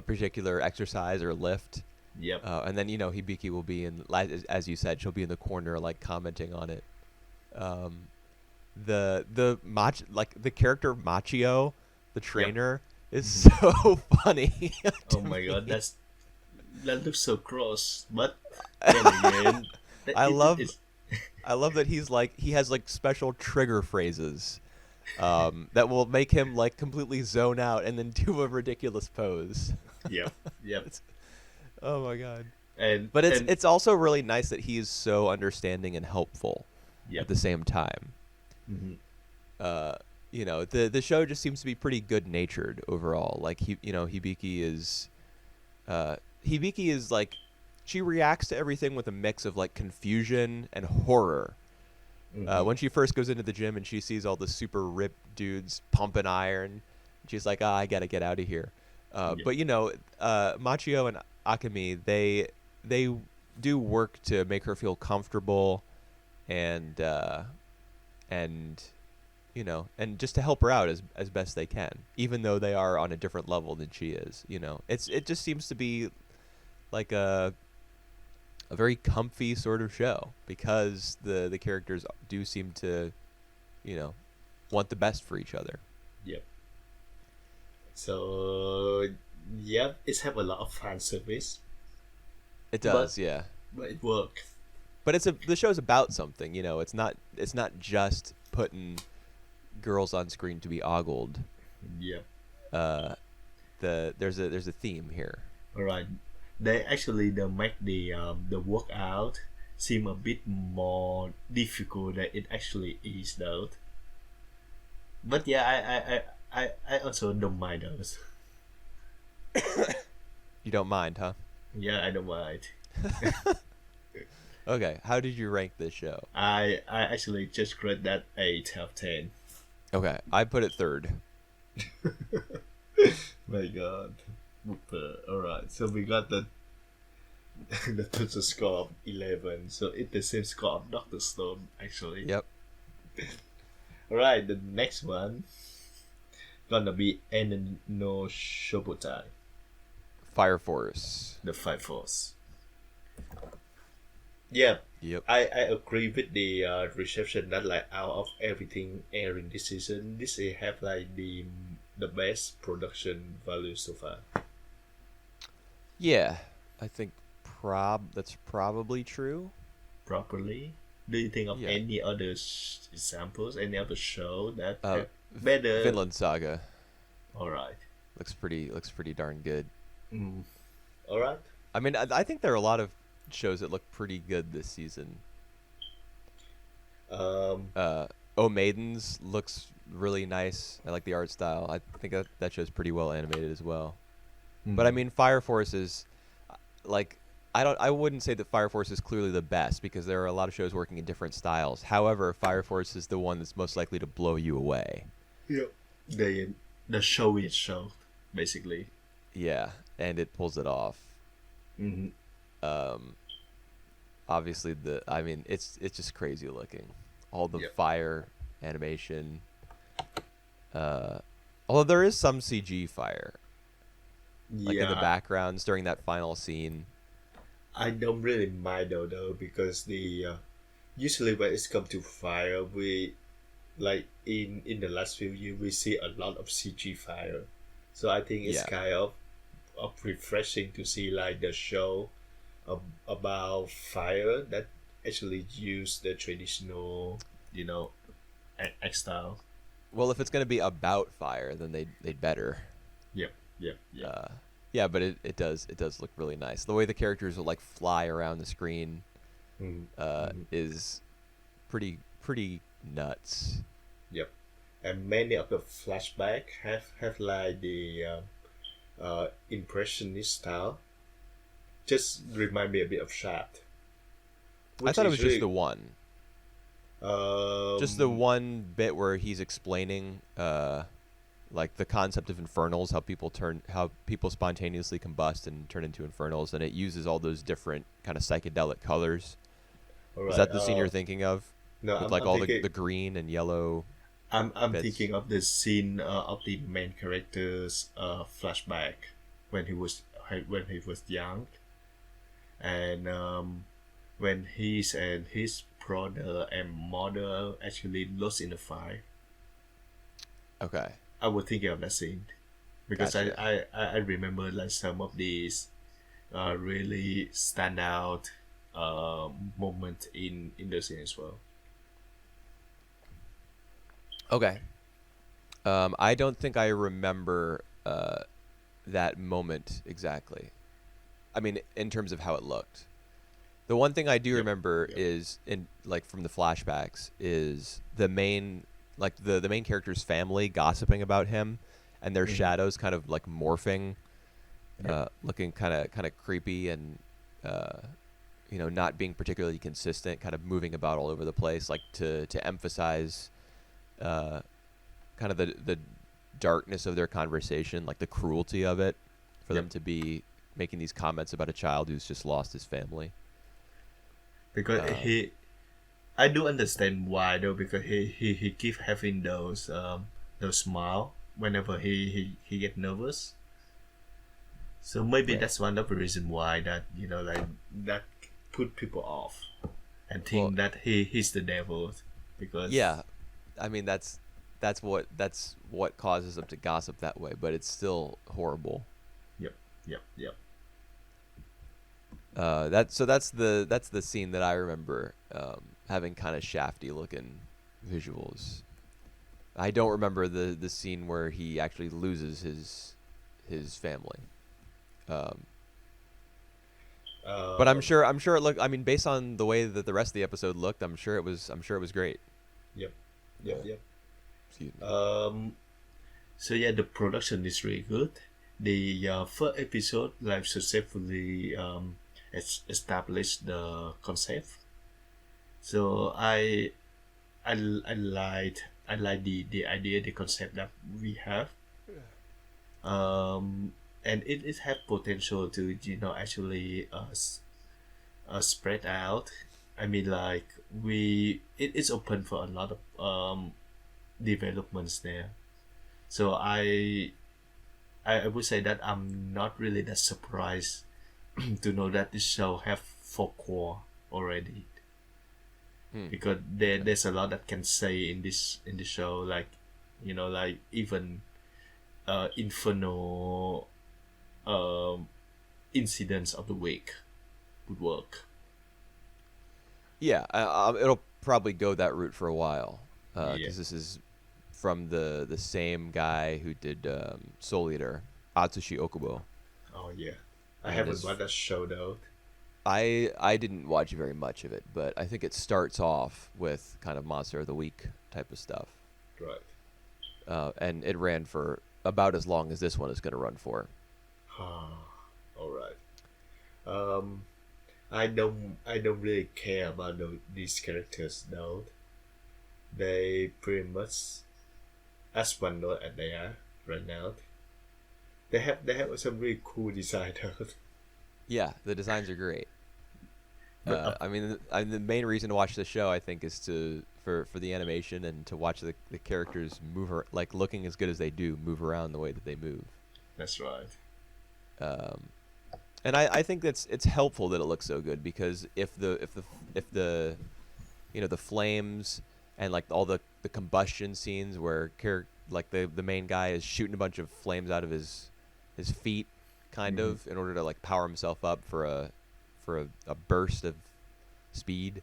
particular exercise or lift. Yep. And then, you know, Hibiki will be in, as you said, she'll be in the corner, like, commenting on it. Um, like, the character Machio, the trainer, is so funny Oh to my god, me. that looks so gross. But then again, I love it's I love that he has, like, special trigger phrases that will make him, like, completely zone out and then do a ridiculous pose. yep. Oh my god. And But and it's also really nice that he is so understanding and helpful at yep. the same time. Hmm. Uh, you know, the show just seems to be pretty good natured overall. Like, Hibiki is, like, she reacts to everything with a mix of, like, confusion and horror. Hmm. When she first goes into the gym and she sees all the super ripped dudes pumping iron, she's like, I gotta get out of here. Yep. But, you know, Machio and Akemi, they do work to make her feel comfortable, and and you know, and just to help her out as best they can, even though they are on a different level than she is. You know, it just seems to be like a very comfy sort of show, because the characters do seem to, you know, want the best for each other. Yep. So yep, it's have a lot of fan service, It but does, yeah. it work. But the show's about something, you know. It's not just putting girls on screen to be ogled. Yep. Uh, there's a theme here. All right. They make the workout seem a bit more difficult than it actually is though. But yeah, I also don't mind those. You don't mind, huh? Yeah, I don't mind. Okay, how did you rank this show? I actually just read that 8 out of 10. Okay, I put it third. My God. All right. So we got the the total score of 11. So it's the same score of Doctor Stone actually. Yep. All right. The next one gonna be Eno Shobutai, Fire Force. the Five Force. Yeah, Yep. I agree with the reception that like out of everything airing this season, this have like the best production value so far. Yeah, I think that's probably true. Properly. Do you think of Yeah. any other examples, any other show that Uh, have better? Vinland Saga All right. looks pretty darn good. Mm. All right. I mean, I think there are a lot of shows that look pretty good this season. Oh Maidens looks really nice. I like the art style. I think that show's pretty well animated as well. But I mean, Fire Force is like I wouldn't say that Fire Force is clearly the best because there are a lot of shows working in different styles. However, Fire Force is the one that's most likely to blow you away. yeah, the show itself, basically. Yeah, and it pulls it off. Mm-hmm. Obviously I mean, it's just crazy looking. All the Yep. fire animation. Although there is some CG fire, like in the backgrounds during that final scene. I don't really mind though because the usually when it's come to fire, we like in the last few years we see a lot of CG fire, so I think it's Yeah. kind of refreshing to see like the show about fire that actually use the traditional, X style. Well, if it's going to be about fire, then they'd better. Yep, yep, yep. Yeah, but it does look really nice. The way the characters will like fly around the screen is pretty nuts. Yep, and many of the flashback have like the impressionist style. Just remind me a bit of Shaft. I thought it was just the one. Um, Just the one bit where he's explaining like the concept of infernals, how people spontaneously combust and turn into infernals, and it uses all those different kind of psychedelic colors. alright, Is that the scene you're thinking of? No, With like all the green and yellow. I'm bits? thinking of the scene of the main character's flashback when he was young, and when his and his brother and mother actually lost in the fire. Okay. I was thinking of that scene because Gotcha. I remember like some of these really stand out moment in the scene as well. Okay. I don't think I remember that moment exactly. I mean, in terms of how it looked. The one thing I do Yep, remember yep. is in like from the flashbacks is the main the main character's family gossiping about him and their Mhm. shadows kind of like morphing, Yep. looking kind of creepy and not being particularly consistent, kind of moving about all over the place, like to emphasize kind of the darkness of their conversation, like the cruelty of it, for them Yep. to be making these comments about a child who's just lost his family. Because Uh, I do understand why though, because he keep having those smile whenever he get nervous. So maybe Right. that's one of the reason why that like that put people off and think Well- that he's the devil because Yeah, I mean that's what causes them to gossip that way, but it's still horrible. Yep. That's the scene that I remember having kind of shafty looking visuals. I don't remember the scene where he actually loses his family. But I'm sure it looked. I mean, based on the way that the rest of the episode looked, I'm sure it was great. Yep. Excuse me. So yeah, the production is really good. The first episode like successfully established the concept. So I like the idea, the concept that we have, And it have potential to actually spread out. I mean, like it's open for a lot of developments there. So I would say that I'm not really that surprised to know that this show have four core already, Hmm. because there's a lot that can say in this show, like like even Inferno um, incidents of the week would work. Yeah, it'll probably go that route for a while, Yeah. because this is from the same guy who did Soul Eater, Atsushi Okubo, Oh yeah. I and haven't is watched that show though. I didn't watch very much of it, but I think it starts off with kind of Monster of the Week type of stuff, Right. and it ran for about as long as this one is going to run for. All right. Um, I don't really care about these characters though. They pretty much as one note as they are right now. They have some really cool design though. Yeah, the designs are great. But The main reason to watch the show, I think, is for the animation and to watch the characters move, like looking as good as they do, move around the way that they move. that's right. Um, and I think it's helpful that it looks so good, because if the the flames and like all the combustion scenes where like the main guy is shooting a bunch of flames out of his feet, kind Mhm. of, in order to like power himself up for a burst of speed.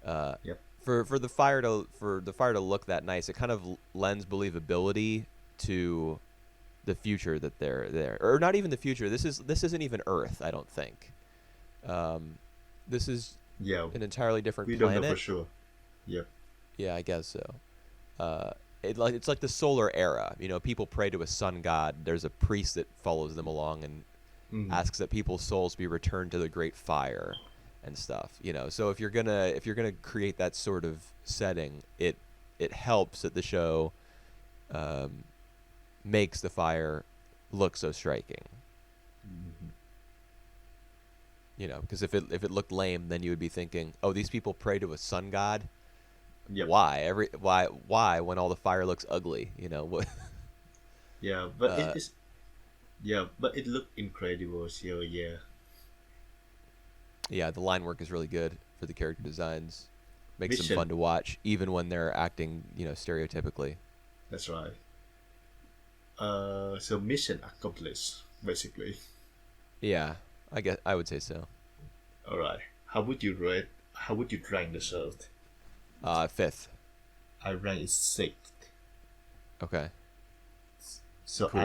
Uh, Yep. for the fire to look that nice, it kind of lends believability to the future that they're there, or not even the future. This isn't even Earth, I don't think. Um, this is Yeah. an entirely different We don't know for planet. sure. Yep. Yeah, I guess so. It's like the solar era. People pray to a sun god. There's a priest that follows them along and Mm. asks that people's souls be returned to the great fire and stuff. So if you're gonna create that sort of setting, it helps that the show um, makes the fire look so striking. Mhm. Because if it looked lame, then you would be thinking, oh, these people pray to a sun god. Yep. Why when all the fire looks ugly? What? Yeah, but Uh, it is. Yeah, but it looked incredible. So yeah, yeah, the line work is really good for the character designs. Makes them mission. fun to watch, even when they're acting, stereotypically. That's right. So mission accomplished, basically. Yeah, I guess I would say so. All right. How would you rate? How would you rank the show? Fifth. I rank it sixth. Okay. So Cool.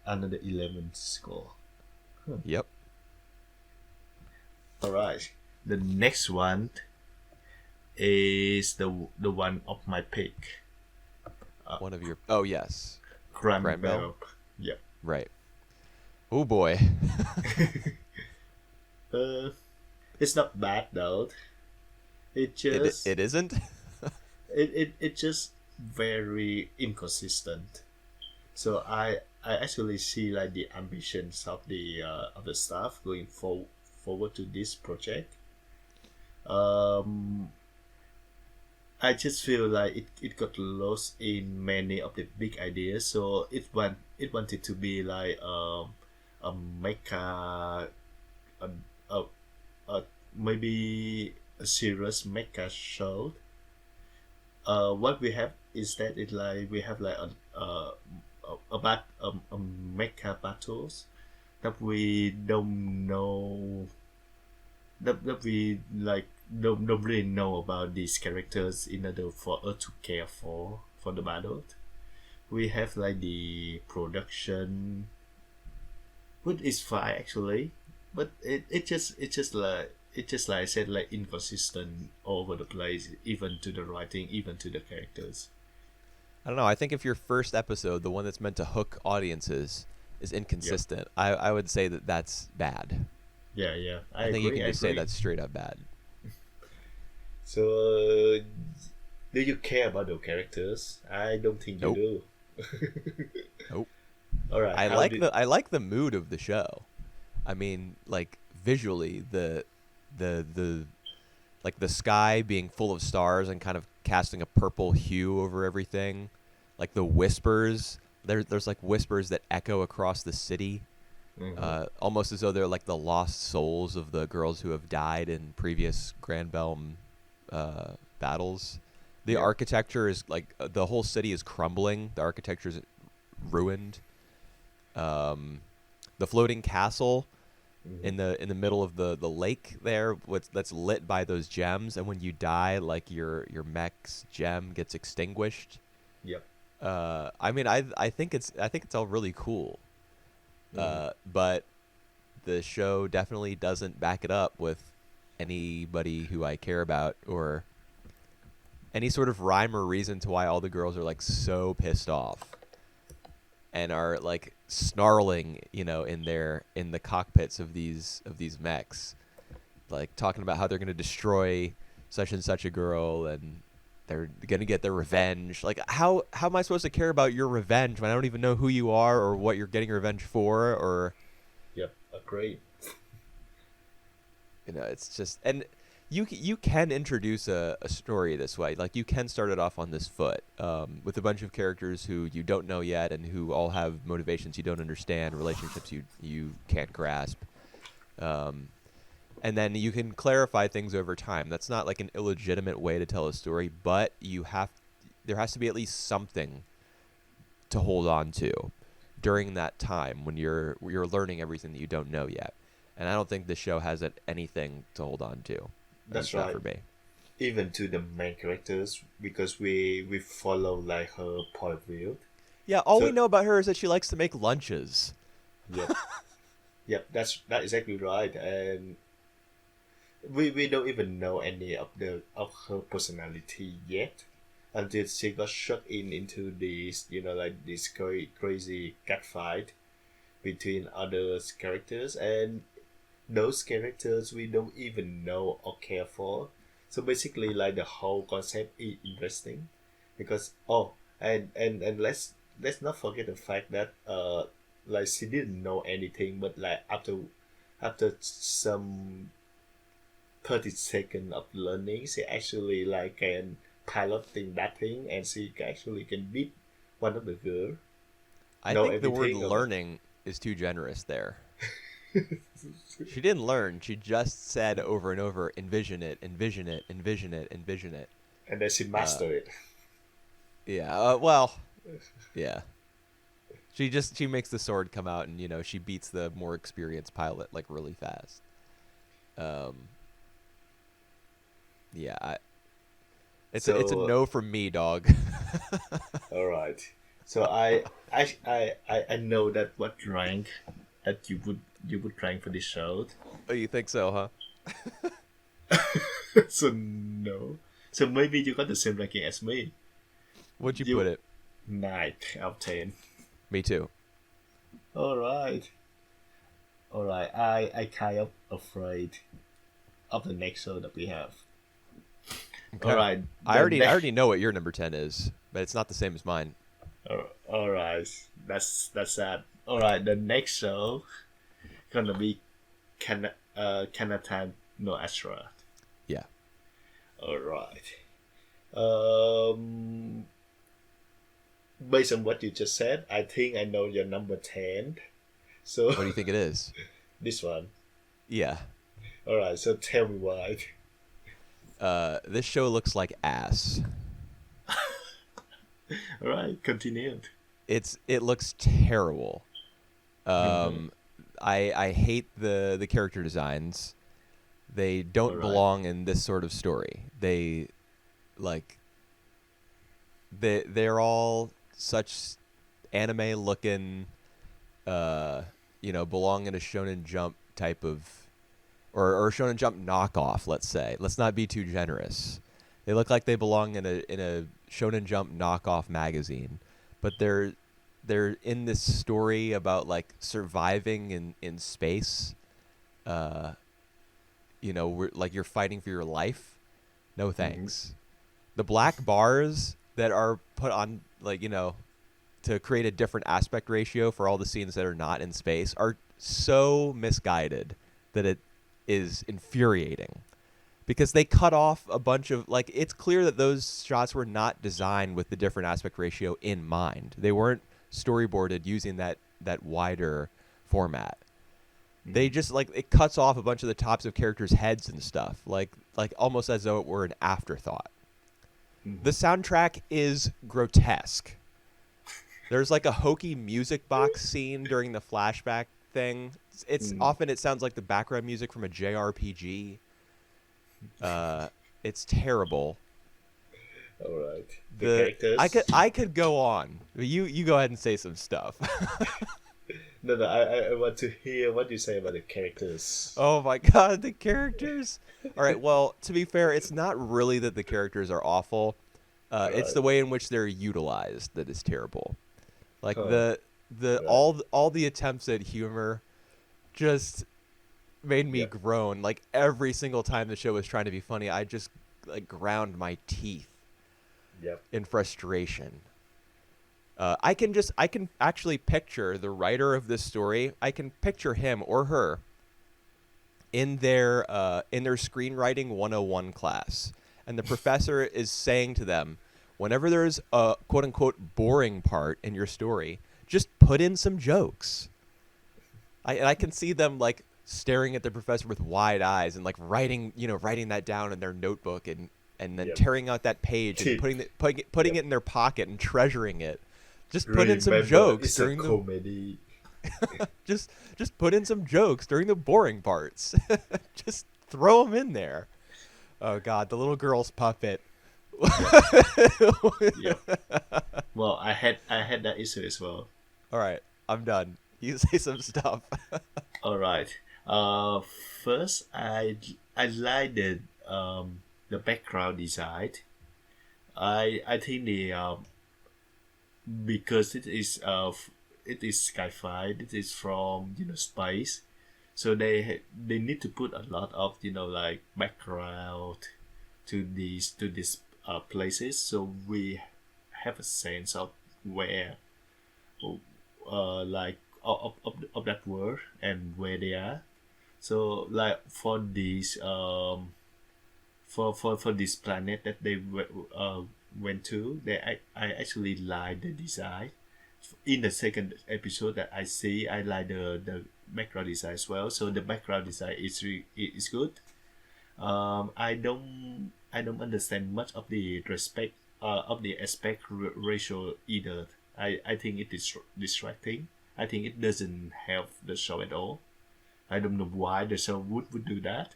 under the 11th score. Yep. All right. The next one is the one of my pick. One of your. Oh yes. Crime Crime Bell? Bell. Yep. Right. Oh boy. Uh, it's not bad though. It it just it isn't. it just very inconsistent. So I actually see like the ambitions of the staff going forward to this project. Um, I just feel like it got lost in many of the big ideas. So it wanted to be like a mecha, a, a, a maybe a serious mecha show. What we have is that it like we have like a mecha battles that we don't know, that we like don't really know about these characters in order for us to care for the battle. We have like the production, which is fine actually, but it just like I said, like inconsistent all over the place, even to the writing, even to the characters. I don't know. I think if your first episode, the one that's meant to hook audiences, is Yep. inconsistent, I would say that that's bad. Yeah, yeah. I I think you agree. can I just say agree. that's straight up bad. So, do you care about the characters? I don't think you Nope. do. Nope. All right. How did? I like the mood of the show. I mean, like visually, the like the sky being full of stars and kind of casting a purple hue over everything, like the whispers. There's like whispers that echo across the city, Mm-hmm. almost as though they're like the lost souls of the girls who have died in previous Grand Belm battles. The Yeah. architecture is like the whole city is crumbling. The architecture is ruined. Um, the floating castle Mm-hmm. in the middle of the lake there, that's lit by those gems, and when you die, like your mech's gem gets extinguished. Yep. I mean, I think it's all really cool. Mm-hmm. But the show definitely doesn't back it up with anybody who I care about or any sort of rhyme or reason to why all the girls are like so pissed off and are like snarling, in the cockpits of these mechs, like talking about how they're going to destroy such and such a girl and they're going to get their revenge. Like how am I supposed to care about your revenge when I don't even know who you are or what you're getting revenge for, or Yep. Agreed. it's just, and you can introduce a story this way. Like you can start it off on this foot, with a bunch of characters who you don't know yet and who all have motivations you don't understand, relationships you can't grasp, and then you can clarify things over time. That's not like an illegitimate way to tell a story, but there has to be at least something to hold on to during that time when you're learning everything that you don't know yet. And I don't think the show has anything to hold on to. At That's least not right. for me. Even to the main characters, because we follow like her point of view. Yeah, all we So know about her is that she likes to make lunches. yep. Yep. That's exactly right. And we don't even know any of her personality yet until she got sucked into this, like this crazy catfight between other characters, and those characters we don't even know or care for. So basically, like the whole concept is interesting because and let's not forget the fact that like she didn't know anything, but like after some 30 seconds of learning, she actually like can piloting that thing, and she actually can beat one of the girl. I Know think the word everything about. learning is too generous there. She didn't learn. She just said over and over, envision it, envision it, envision it, envision it. And then she Uh, mastered it. yeah. Well, yeah. She makes the sword come out, and she beats the more experienced pilot like really fast. Um, yeah. It's a So no from me, dog. all right. So I know that what rank that you would rank for this show. Oh, you think so, huh? So no. So maybe you got the same ranking as me. What'd you put You it? 9 out of 10. Me too. All right. All right. I kind of afraid of the next show that we have. All Okay. right. I The already I next. already know what your number 10 is, but it's not the same as mine. All right. That's sad. All right. The next show gonna be Kanatan no Astra. Yeah. All right. Um, based on what you just said, I think I know your number 10. So What do you think it is? this one. Yeah. All right. So tell me why. This show looks like ass. All right. Continue. It looks terrible. Mm-hmm. I hate the character designs. They All don't right. belong in this sort of story. Like they're all such anime looking, belong in a Shonen Jump type of, or Shonen Jump knockoff. Let's say. Let's not be too generous. They look like they belong in a Shonen Jump knockoff magazine, but they're in this story about like surviving in space. Uh, like you're fighting for your life. No Mm-hmm. thanks. The black bars that are put on, like, to create a different aspect ratio for all the scenes that are not in space are so misguided that it is infuriating. Because they cut off a bunch of, like, it's clear that those shots were not designed with the different aspect ratio in mind. They weren't storyboarded using that wider format. They just, like, it cuts off a bunch of the tops of characters' heads and stuff, like almost as though it were an afterthought. The soundtrack is grotesque. There's like a hokey music box scene during the flashback thing. It's often it sounds like the background music from a JRPG. It's terrible. All right. The characters. I could go on. You go ahead and say some stuff. No, I want to hear what you say about the characters. Oh my god, the characters. All right, well, to be fair, it's not really that the characters are awful. It's the way in which they're utilized that is terrible. Like all the attempts at humor just made me groan. Like every single time the show was trying to be funny, I just like ground my teeth in frustration. I can actually picture the writer of this story. I can picture him or her in their screenwriting 101 class, and the professor is saying to them, whenever there's a quote unquote boring part in your story, just put in some jokes. I can see them like staring at the professor with wide eyes and like writing that down in their notebook and then tearing out that page and putting it in their pocket and treasuring it. Just put in some jokes during the comedy. just put in some jokes during the boring parts. Just throw them in there. Oh God, the little girl's puppet. Well, I had that issue as well. All right, I'm done. You say some stuff. All right. First, I like the background design. I think because it is sci-fi. It is from space, so they need to put a lot of like background to these places, so we have a sense of where like of that world and where they are. So like for these for this planet that they went to, I actually like the design. In the second episode that I like the background design as well. So the background design is good. I don't understand much of the aspect ratio either. I think it is distracting. I think it doesn't help the show at all. I don't know why the show would do that.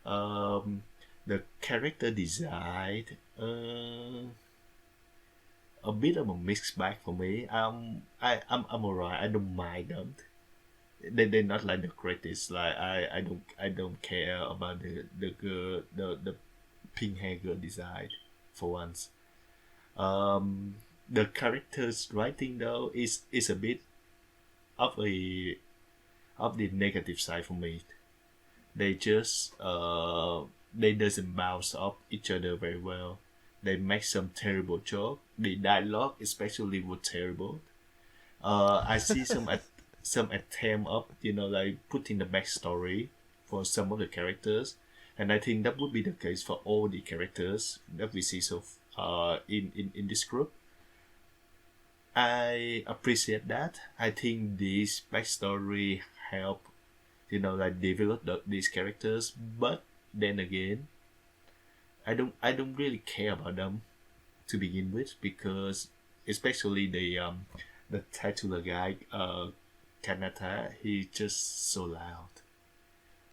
The character design, a bit of a mixed bag for me. I'm alright. I don't mind them. They're not like the greatest. Like I don't care about the girl, the pink hair girl design for once. The characters writing though is a bit of the negative side for me. They just they doesn't bounce off each other very well. They make some terrible joke. The dialogue especially was terrible. I see some attempt of like putting the backstory for some of the characters, and I think that would be the case for all the characters that we see in this group. I appreciate that. I think this backstory help like develop these characters, but then again, I don't really care about them to begin with, because especially the titular guy, Kanata, he's just so loud.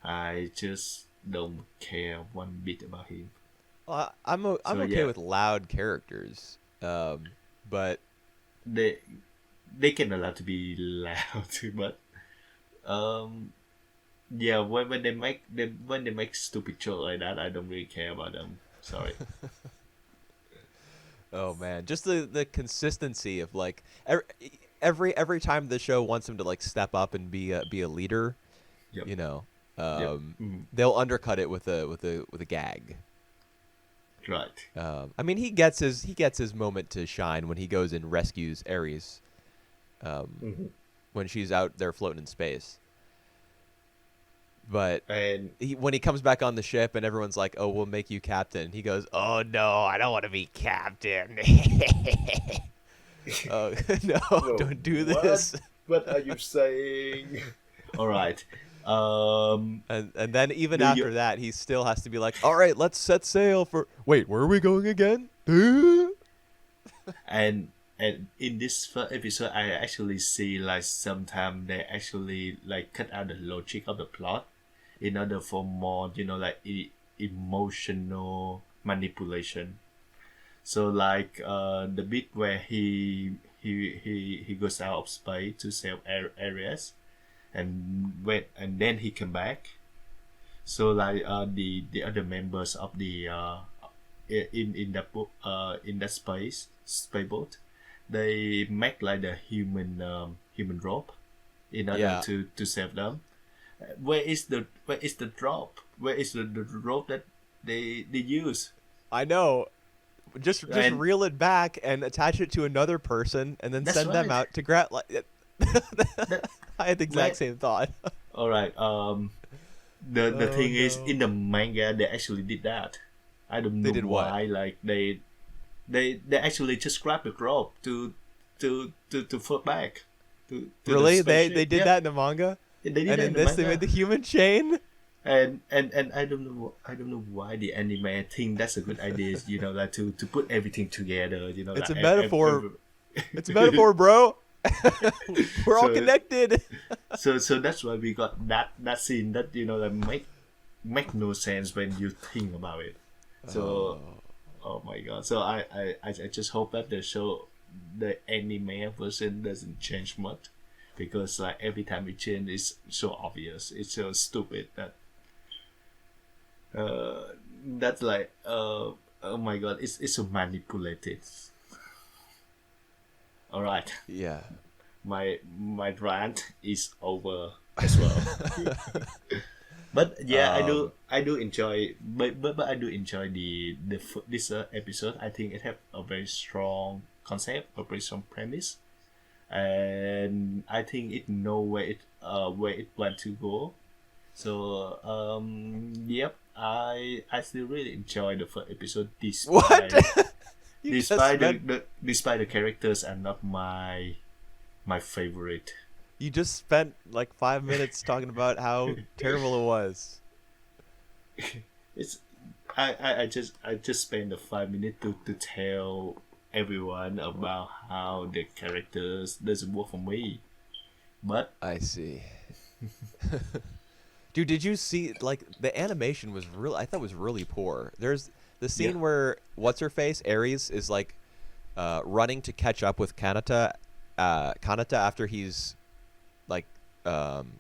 I just don't care one bit about him. Well, I'm okay with loud characters, but they can allow to be loud, but yeah, when they make stupid joke like that, I don't really care about them. Sorry. Oh man, just the consistency of like every time the show wants him to like step up and be a leader, they'll undercut it with a gag. Right. I mean, he gets his moment to shine when he goes and rescues Ares, Hmm. when she's out there floating in space. But And when he comes back on the ship and everyone's like, "Oh, we'll make you captain," he goes, "Oh no, I don't want to be captain." Oh no, well, don't do what? this. What are you saying? All right. And then even Do you after that, he still has to be like, "All right, let's set sail for." Wait, where are we going again? and in this first episode, I actually see like sometimes they actually like cut out the logic of the plot in order for more, like emotional manipulation. So like the bit where he goes out of space to save areas, and then he come back. So like the other members of the in that in that space boat, they make like the human rope in order Yeah, to save them. Where is the rope? Where is the rope that they use? I know. Just And reel it back and attach it to another person, and then that's send them right. out to grab. Like, That I had the where exact same thought. all right. The Oh thing is, in no. the manga, they actually did that. I don't They know did what? why. Like they actually just grabbed the rope to float back to the Really? They spaceship. did Yep, that in the manga, they did and that in in the this they made manga. the human chain. And I don't know why the anime think that's a good idea. Like to put everything together. It's a Like metaphor. It's a metaphor, bro. We're all so connected. so that's why we got that scene that that make no sense when you think about it. So Oh, oh my god! So I just hope that the anime version doesn't change much, because like every time it changes, it's so obvious. It's so stupid that's like oh my god! It's so manipulated. All right, yeah. my rant is over as well. But yeah, Um, I do enjoy, but I do enjoy this episode. I think it have a very strong concept, a very strong premise, and I think it know where it want to go. So yep, I still really enjoy the first episode, what? You just spent despite the characters are not my favorite. you just spent like 5 minutes talking about how terrible it was. It's I just spent the 5 minutes to tell everyone about how the characters doesn't work for me. But I see. Dude, did you see like the animation was really I thought was really poor. There's the yeah, scene where what's her face Ares is like running to catch up with Kanata after he's like um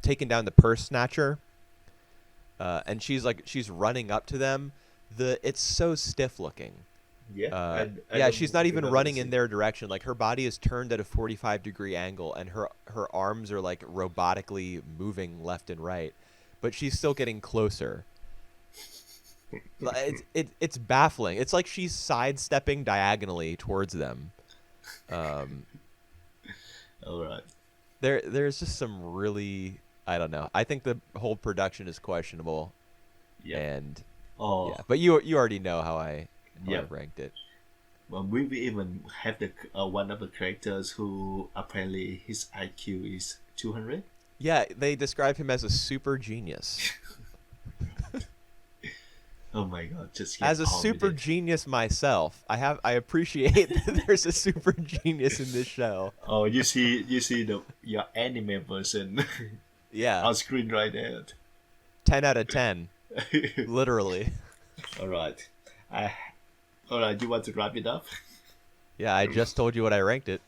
taken down the purse snatcher, and she's running up to them. It's so stiff looking. yeah, I Yeah, don't she's not even remember the running in scene. their direction. Like her body is turned at a 45-degree angle, and her arms are like robotically moving left and right, but she's still getting closer. It's baffling. It's like she's sidestepping diagonally towards them. Um, All right. there's just some really I don't know. I think the whole production is questionable, Yeah. and Oh, yeah. But you already know how I yeah. ranked it. Well, we even have the one of the characters who apparently his IQ is 200. Yeah, they describe him as a super genius. Oh my god! Just get As a on with super it. genius myself, I appreciate that there's a super genius in this show. Oh, you see your anime version Yeah, on screen right there. 10 out of 10, literally. All right. I All right. You want to wrap it up? Yeah, I just told you what I ranked it.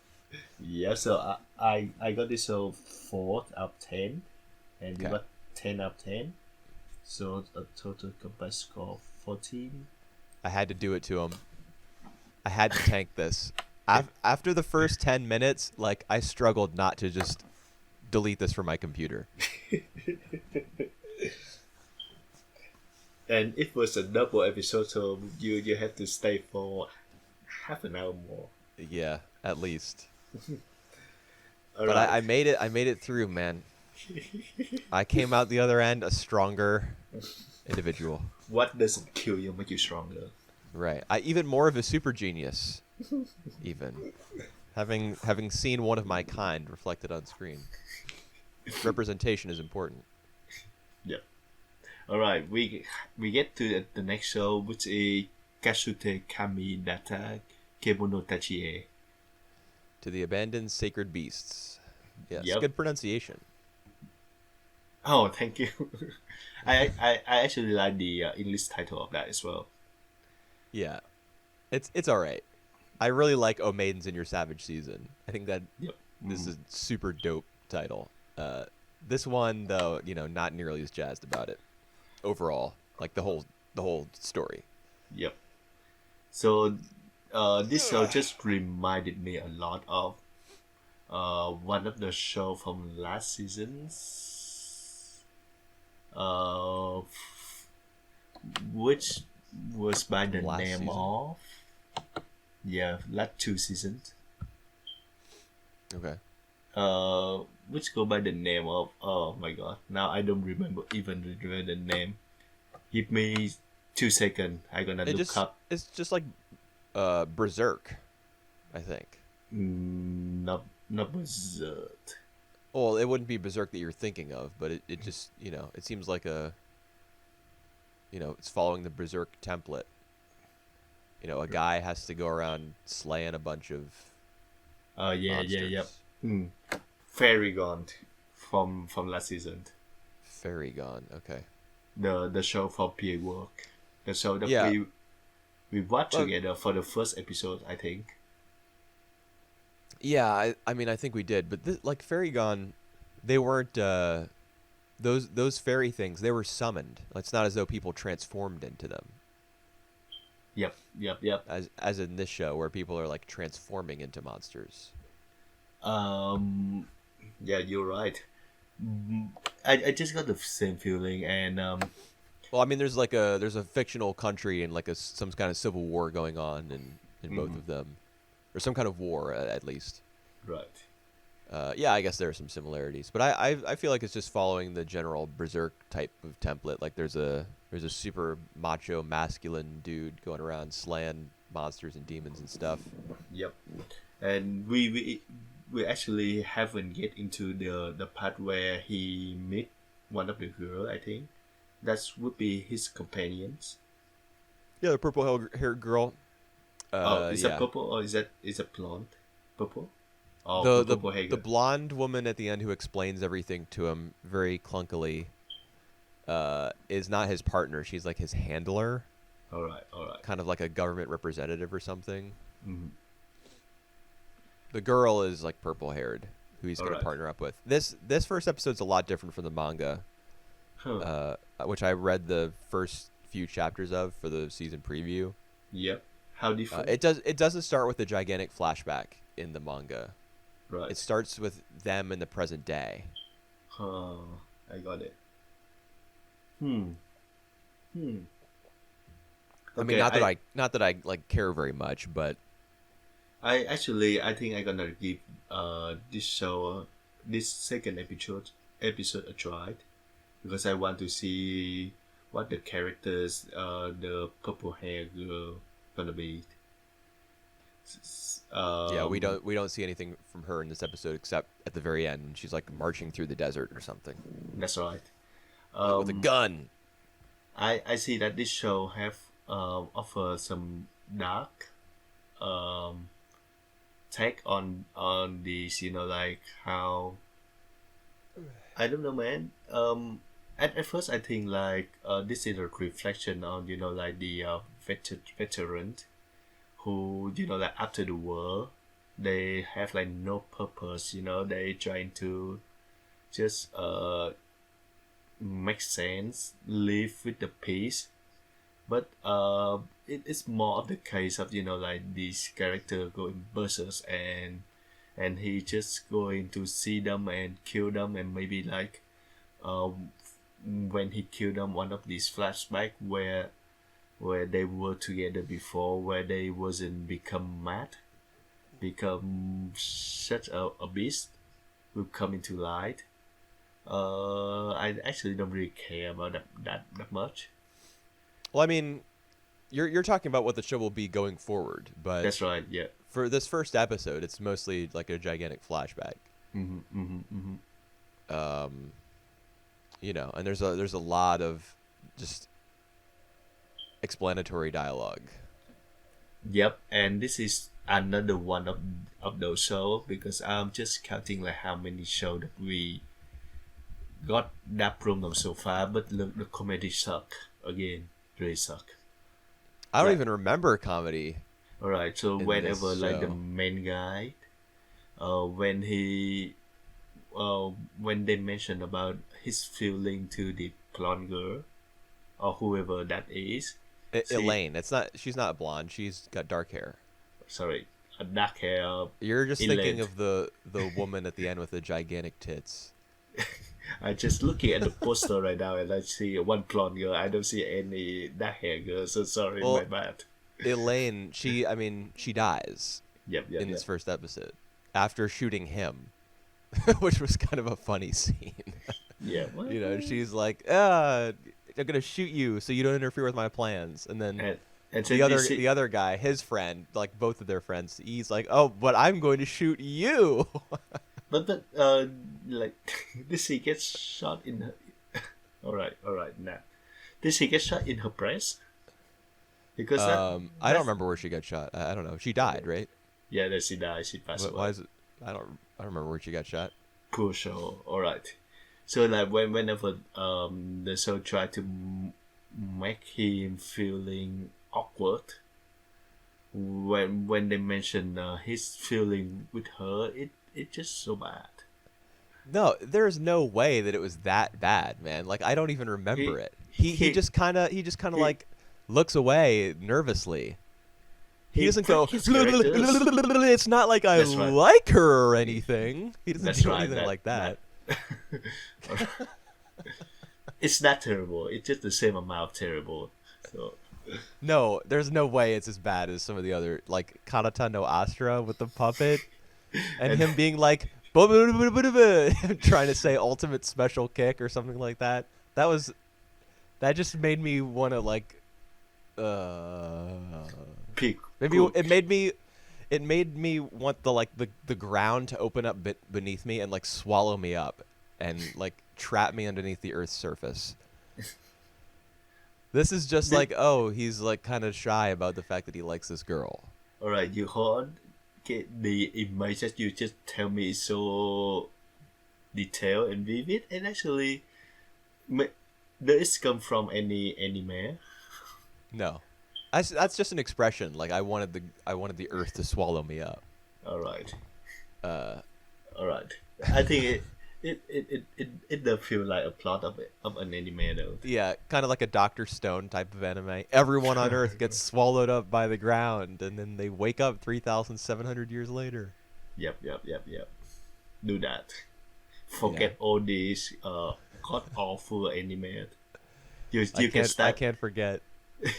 Yeah. So I got this 4 out of 10, and you Okay. got 10 out of 10. So a total combined score of 14. I had to do it to him. I had to tank this. After the first 10 minutes, like I struggled not to just delete this from my computer. And it was a double episode, so you have to stay for half an hour more. Yeah, at least. All But right. I made it. I made it through, man. I came out the other end a stronger individual. What doesn't kill you make you stronger? Right. I even more of a super genius. Even having seen one of my kind reflected on screen. Representation is important. Yep. All right. We get to the next show, which is Kasute Kami Data Kemono Tachie. To the abandoned sacred beasts. Yes. Yep. Good pronunciation. Oh, thank you. I actually like the English title of that as well. Yeah. It's all right. I really like O Maidens in Your Savage Season. I think that Yep. this is a super dope title. This one though, not nearly as jazzed about it. Overall, like the whole story. Yep. So, this show just reminded me a lot of one of the show from last seasons, which was by the Last name season? of last 2 seasons. Okay. Which go by the name of, oh my god, now I don't remember the name. Give me 2 seconds. I gonna look up. It's just like Berserk, I think. Not Berserk. Well, it wouldn't be Berserk that you're thinking of, but it just it seems like it's following the Berserk template. A guy has to go around slaying a bunch of monsters. Fairy Gone from last season. Fairy Gone. Okay. The show from PA Work. The show that Yeah. we watched Well- together for the first episode, I think. Yeah, I mean, I think we did, but like Fairy Gone, they weren't those fairy things. They were summoned. It's not as though people transformed into them, Yep. as in this show where people are like transforming into monsters. Yeah, you're right. I just got the same feeling, and Well, I mean, there's a fictional country and like some kind of civil war going on in both of them, or some kind of war at least. right. Yeah, I guess there are some similarities, but I feel like it's just following the general Berserk type of template. Like there's a super macho masculine dude going around slaying monsters and demons and stuff. Yep. And we actually haven't get into the part where he meet one of the girl. I think that would be his companions. Yeah, the purple haired girl. Is yeah. that purple or is that blonde? Purple. Oh, the purple hair. the blonde woman at the end who explains everything to him very clunkily is not his partner. She's like his handler, All right. kind of like a government representative or something. Mhm. The girl is like purple haired, who he's going to Alright. partner up with. This first episode's a lot different from the manga, Huh. which I read the first few chapters of for the season preview. Yep. How different? It doesn't start with a gigantic flashback in the manga. Right. It starts with them in the present day. I got it. I mean, Okay, not that I like care very much, but I think I'm gonna give this show this second episode a try, because I want to see what the characters the purple hair girl gonna be. yeah, we don't see anything from her in this episode except at the very end when she's like marching through the desert or something That's right. with a gun. I see that this show have offer some dark take on these, like how, I don't know, man. At first I think like this is a reflection on like the veteran who like after the war they have like no purpose. They trying to just make sense, live with the peace. But it's more of the case of like this character going berserk, and he just going to see them and kill them, and maybe like when he killed them, one of these flashback where they were together before, where they wasn't become mad, become such a beast will come into light. I actually don't really care about that much. Well, I mean, you're talking about what the show will be going forward, but That's right. Yeah. for this first episode, it's mostly like a gigantic flashback. Um, and there's a lot of just explanatory dialogue. Yep. And this is another one of those shows because I'm just counting like how many shows that we got that problem so far, but the comedy suck again. Really suck. I don't Right. even remember comedy. All right. So In whenever this like the show. main guy, when they mention about his feeling to the blonde girl or whoever that is, see- Elaine, she's not blonde. She's got dark hair. sorry, a dark hair. You're just thinking Elaine. of the woman at the end with the gigantic tits. I'm just looking at the poster right now and I see one blonde girl. I don't see any dark hair girl. So sorry, Well, my bad. Elaine, she dies Yep. in this first episode after shooting him, which was kind of a funny scene. Yeah. Well, She's like, I'm gonna shoot you so you don't interfere with my plans. And then and the other guy, his friend, like both of their friends, he's like, oh, but I'm going to shoot you. But like this he gets shot in her. all right, nah. This he gets shot in her breast. Because I don't remember where she got shot. I don't know. She died, right? Yeah, that she died. She passed away. Why is it? I don't remember where she got shot. Poor show. All right. So like whenever the show tried to make him feeling awkward, when they mention his feeling with her, it just so bad. No, there's no way that it was that bad, man. Like I don't even remember it. He just kind of like looks away nervously. He doesn't go. his characters- It's not like I That's right. like her or anything. He doesn't That's do right, anything like that. It's not terrible. It's just the same amount of terrible. So No, there's no way it's as bad as some of the other, like Kanata no Astra with the puppet, and him being like, trying to say ultimate special kick or something like that. That just made me want to like, pick. maybe cook. it made me want the ground to open up beneath me and like swallow me up and like trap me underneath the Earth's surface. This is just like, oh, he's like kind of shy about the fact that he likes this girl. All right, you hold on. Okay, the image that you just tell me is so detailed and vivid, and actually, does it come from any anime? No, that's just an expression. Like I wanted the Earth to swallow me up. All right, Uh, all right. I think it does feel like a plot of an anime though. yeah, kind of like a Dr. Stone type of anime. Everyone on Earth gets swallowed up by the ground, and then they wake up 3,700 years later. Yep. Do that. Forget all these god awful anime. You I can start. can't forget,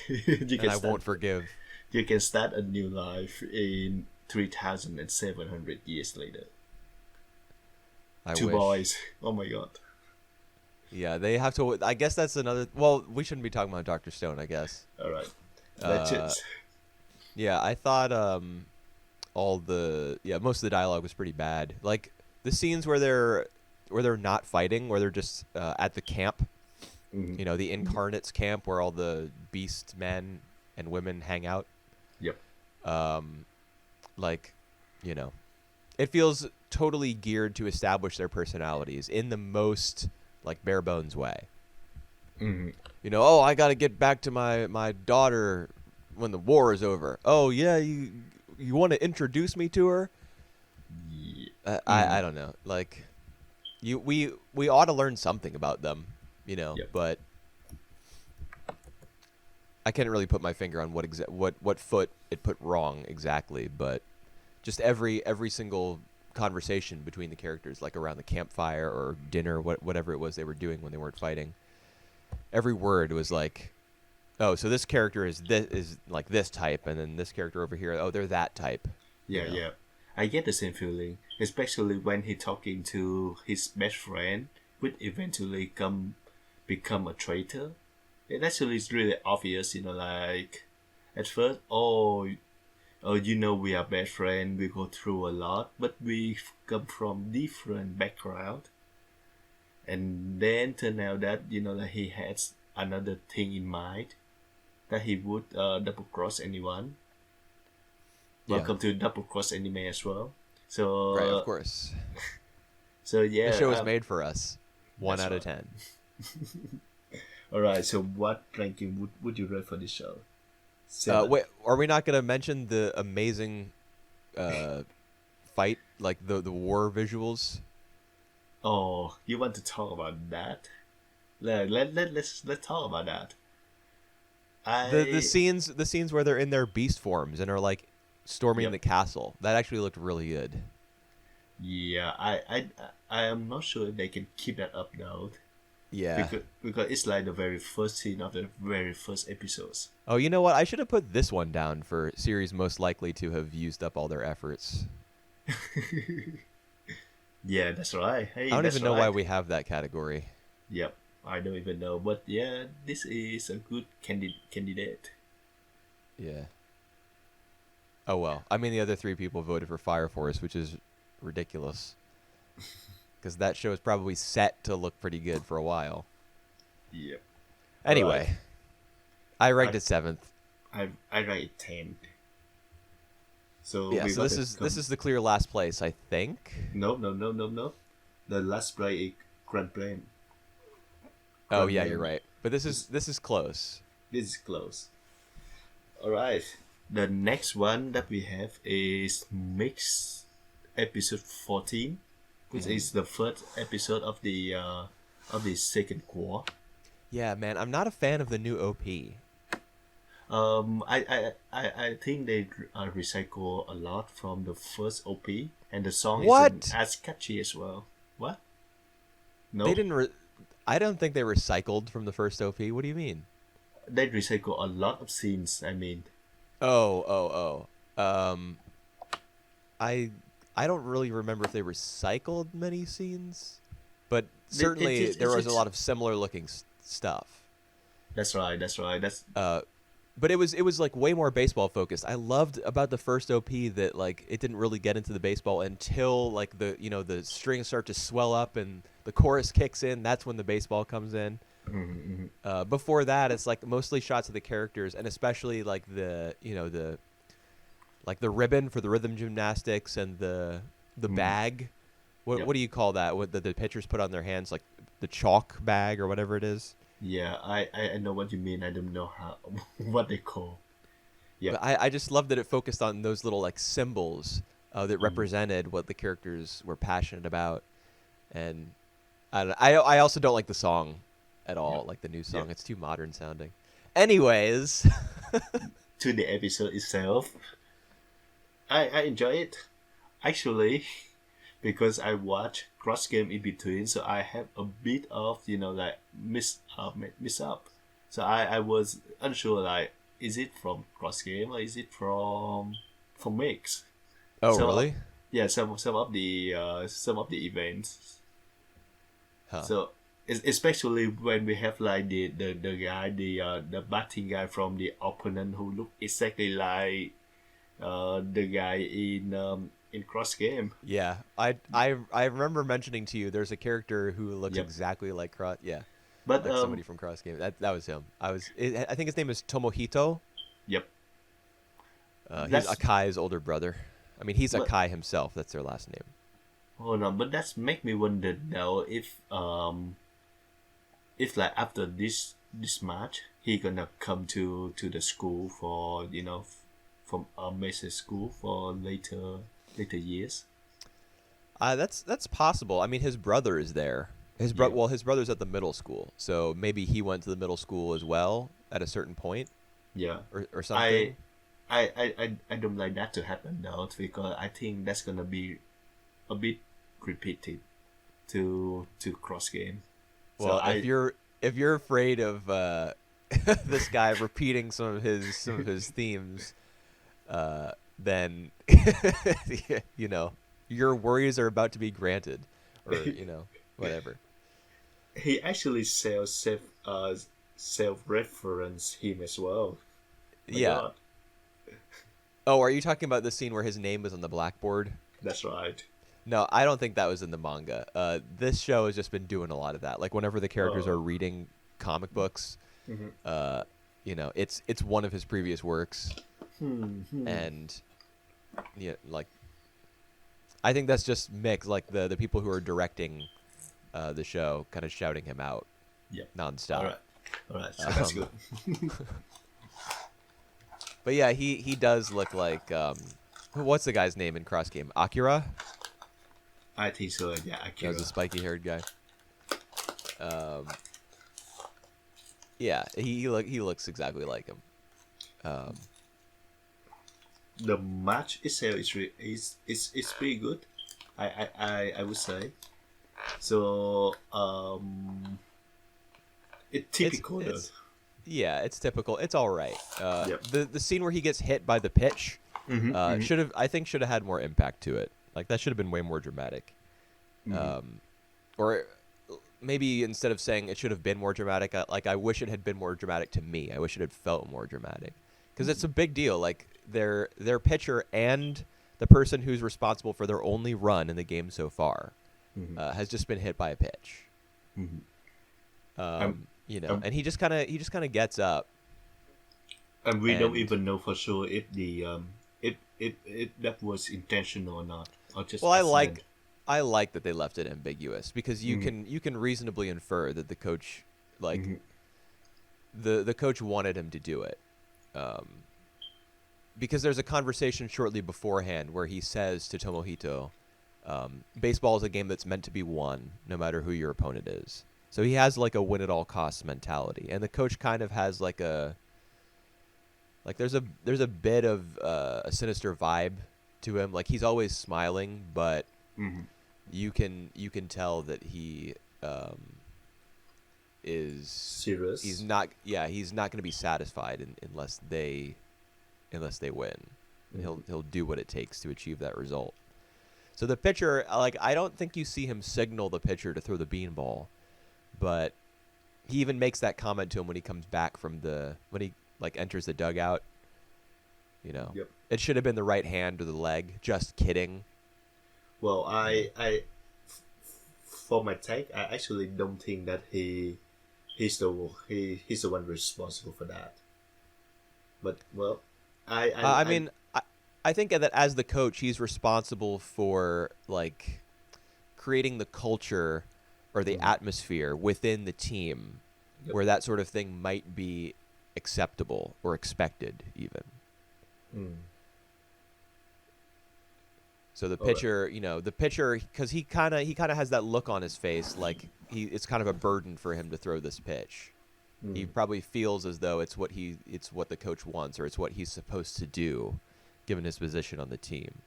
you and can I start. won't forgive. You can start a new life in 3,700 years later. I Two wish. boys. Oh my god. Yeah, they have to. I guess that's another. Well, we shouldn't be talking about Dr. Stone, I guess. All right. That's Uh, it. Yeah, I thought most of the dialogue was pretty bad. Like the scenes where they're not fighting, where they're just at the camp, Mhm. the Incarnates camp where all the beast men and women hang out. Yep. Like, it feels totally geared to establish their personalities in the most like bare bones way. Mhm. Oh, I got to get back to my daughter when the war is over. Oh yeah, you want to introduce me to her? Yeah. I don't know. Like, we ought to learn something about them, Yep. but I can't really put my finger on what foot it put wrong exactly, but just every single conversation between the characters, like around the campfire or dinner, whatever it was they were doing when they weren't fighting, every word was like, oh, so this character is like this type, and then this character over here, oh, they're that type. You Yeah, know? yeah. I get the same feeling, especially when he talking to his best friend, which eventually become a traitor. It actually is really obvious, like at first, we are best friends, we go through a lot, but we come from different background, and then turn out that that he has another thing in mind, that he would double cross anyone. Yeah. Welcome to Double Cross Anime as well. Right, of So, course. yeah. The show is made for us. 1 that's out of right. 10. Alright, so what ranking would you rate for this show? 7? Wait, are we not going to mention the amazing fight, like the war visuals? Oh, you want to talk about that? Let's talk about that. The scenes where they're in their beast forms and are like storming Yep. the castle. That actually looked really good. Yeah, I am not sure if they can keep that up though. Yeah. Because it's like the very first scene of the very first episodes. Oh, you know what? I should have put this one down for series most likely to have used up all their efforts. Yeah, that's right. Hey, I don't that's even know right. why we have that category. Yep, I don't even know, but yeah, this is a good candidate. Yeah. Oh well. I mean, the other 3 people voted for Fire Force, which is ridiculous. Because that show is probably set to look pretty good for a while. Yep. Anyway, Alright. I ranked it 7th. I rate it 10. So Yeah, we so got this is the clear last place, I think. no. The last play is Grand Prix. Oh Grand yeah, Prix. you're right. But this is close. This is close. Alright. The next one that we have is Mix episode 14, which is the first episode of the second quarter. Yeah, man, I'm not a fan of the new OP. I think they recycle a lot from the first OP, and the song What? isn't as catchy as well. What? No, They didn't. I don't think they recycled from the first OP. What do you mean? they recycle a lot of scenes. I mean, Oh. I don't really remember if they recycled many scenes, but certainly there was a lot of similar looking stuff. that's right. That's But it was like way more baseball focused. I loved about the first OP that like it didn't really get into the baseball until like the strings start to swell up and the chorus kicks in. That's when the baseball comes in. Before that, it's like mostly shots of the characters, and especially like the ribbon for the rhythm gymnastics and the bag. What do you call that? What the pitchers put on their hands, like the chalk bag or whatever it is. Yeah, I know what you mean. I don't know how what they call. Yeah. But I just love that it focused on those little like symbols that represented what the characters were passionate about, and I also don't like the song at all, like the new song. Yeah. It's too modern sounding. Anyways, To the episode itself, I enjoy it actually because I watch Cross Game in between, so I have a bit of like miss up. So I was unsure, like, is it from Cross Game or is it from Mix? oh So, really? Yeah, some of the events. Huh. So especially when we have like the guy, the batting guy from the opponent who look exactly like the guy in Cross Game. Yeah, I remember mentioning to you there's a character who looks Yep. exactly like Cross. Yeah, But like somebody from Cross Game. That was him. I think his name is Tomohito. yep. He's That's- Akai's older brother. I mean, he's But- Akai himself. That's their last name. Hold on, but that's make me wonder though if like after this match he gonna come to the school for from Mesa school for later years. That's possible. I mean, his brother is there. His brother's at the middle school, so maybe he went to the middle school as well at a certain point, Yeah. or something. I don't like that to happen though, because I think that's gonna be a bit repeated to Cross Game. So Well, I, if you're afraid of this guy repeating some of his themes, then you know your worries are about to be granted, or you know whatever. He actually self reference him as well. My Yeah. God, Oh, are you talking about the scene where his name was on the blackboard? that's right. No, I don't think that was in the manga. This show has just been doing a lot of that. Like whenever the characters are Oh, reading comic books, hmm uh, you know, it's one of his previous works, hmm. and yeah, like I think that's just mixed. Like the people who are directing the show kind of shouting him out Yep. All nonstop. right. All right. So that's Um, good. but yeah, he does look like what's the guy's name in Cross Game? Akira. I think so. Yeah, That was the Akira. spiky haired guy. Um, yeah, he looks exactly like him. Um, The match itself is pretty good. I would say. So it's typical though. it's yeah, it's typical. It's all right. Yep. The scene where he gets hit by the pitch Mm-hmm. should have had more impact to it. Like that should have been way more dramatic. Mm-hmm. Or maybe instead of saying it should have been more dramatic, like I wish it had been more dramatic to me. I wish it had felt more dramatic because it's a big deal. Like their pitcher and the person who's responsible for their only run in the game so far Mm-hmm. has just been hit by a pitch. Mm-hmm. Um, You know, um, and he just kind of gets up. and we don't And even know for sure if the if that was intentional or not, or just well, accident. I like that they left it ambiguous because Mm-hmm. you can reasonably infer that the coach like Mm-hmm. the coach wanted him to do it. Um, because there's a conversation shortly beforehand where he says to Tomohito, baseball is a game that's meant to be won no matter who your opponent is. So he has like a win at all costs mentality, and the coach kind of has like there's a bit of a sinister vibe to him. Like he's always smiling, but Mm-hmm. you can tell that he is Serious. he's not going to be satisfied unless they win. And Mm-hmm. he'll do what it takes to achieve that result. So the pitcher, like I don't think you see him signal the pitcher to throw the beanball, but he even makes that comment to him when he comes back from when he like enters the dugout. You know, Yep. it should have been the right hand or the leg. Just kidding. Well, for my take, I actually don't think that he's the one responsible for that. But well, I mean, I think that as the coach, he's responsible for like creating the culture or the Mhm. atmosphere within the team Yep. where that sort of thing might be acceptable or expected even. Mm. So the All right. pitcher, you know, the pitcher cuz he kind of has that look on his face like it's kind of a burden for him to throw this pitch. He Mm. probably feels as though it's what the coach wants or it's what he's supposed to do given his position on the team.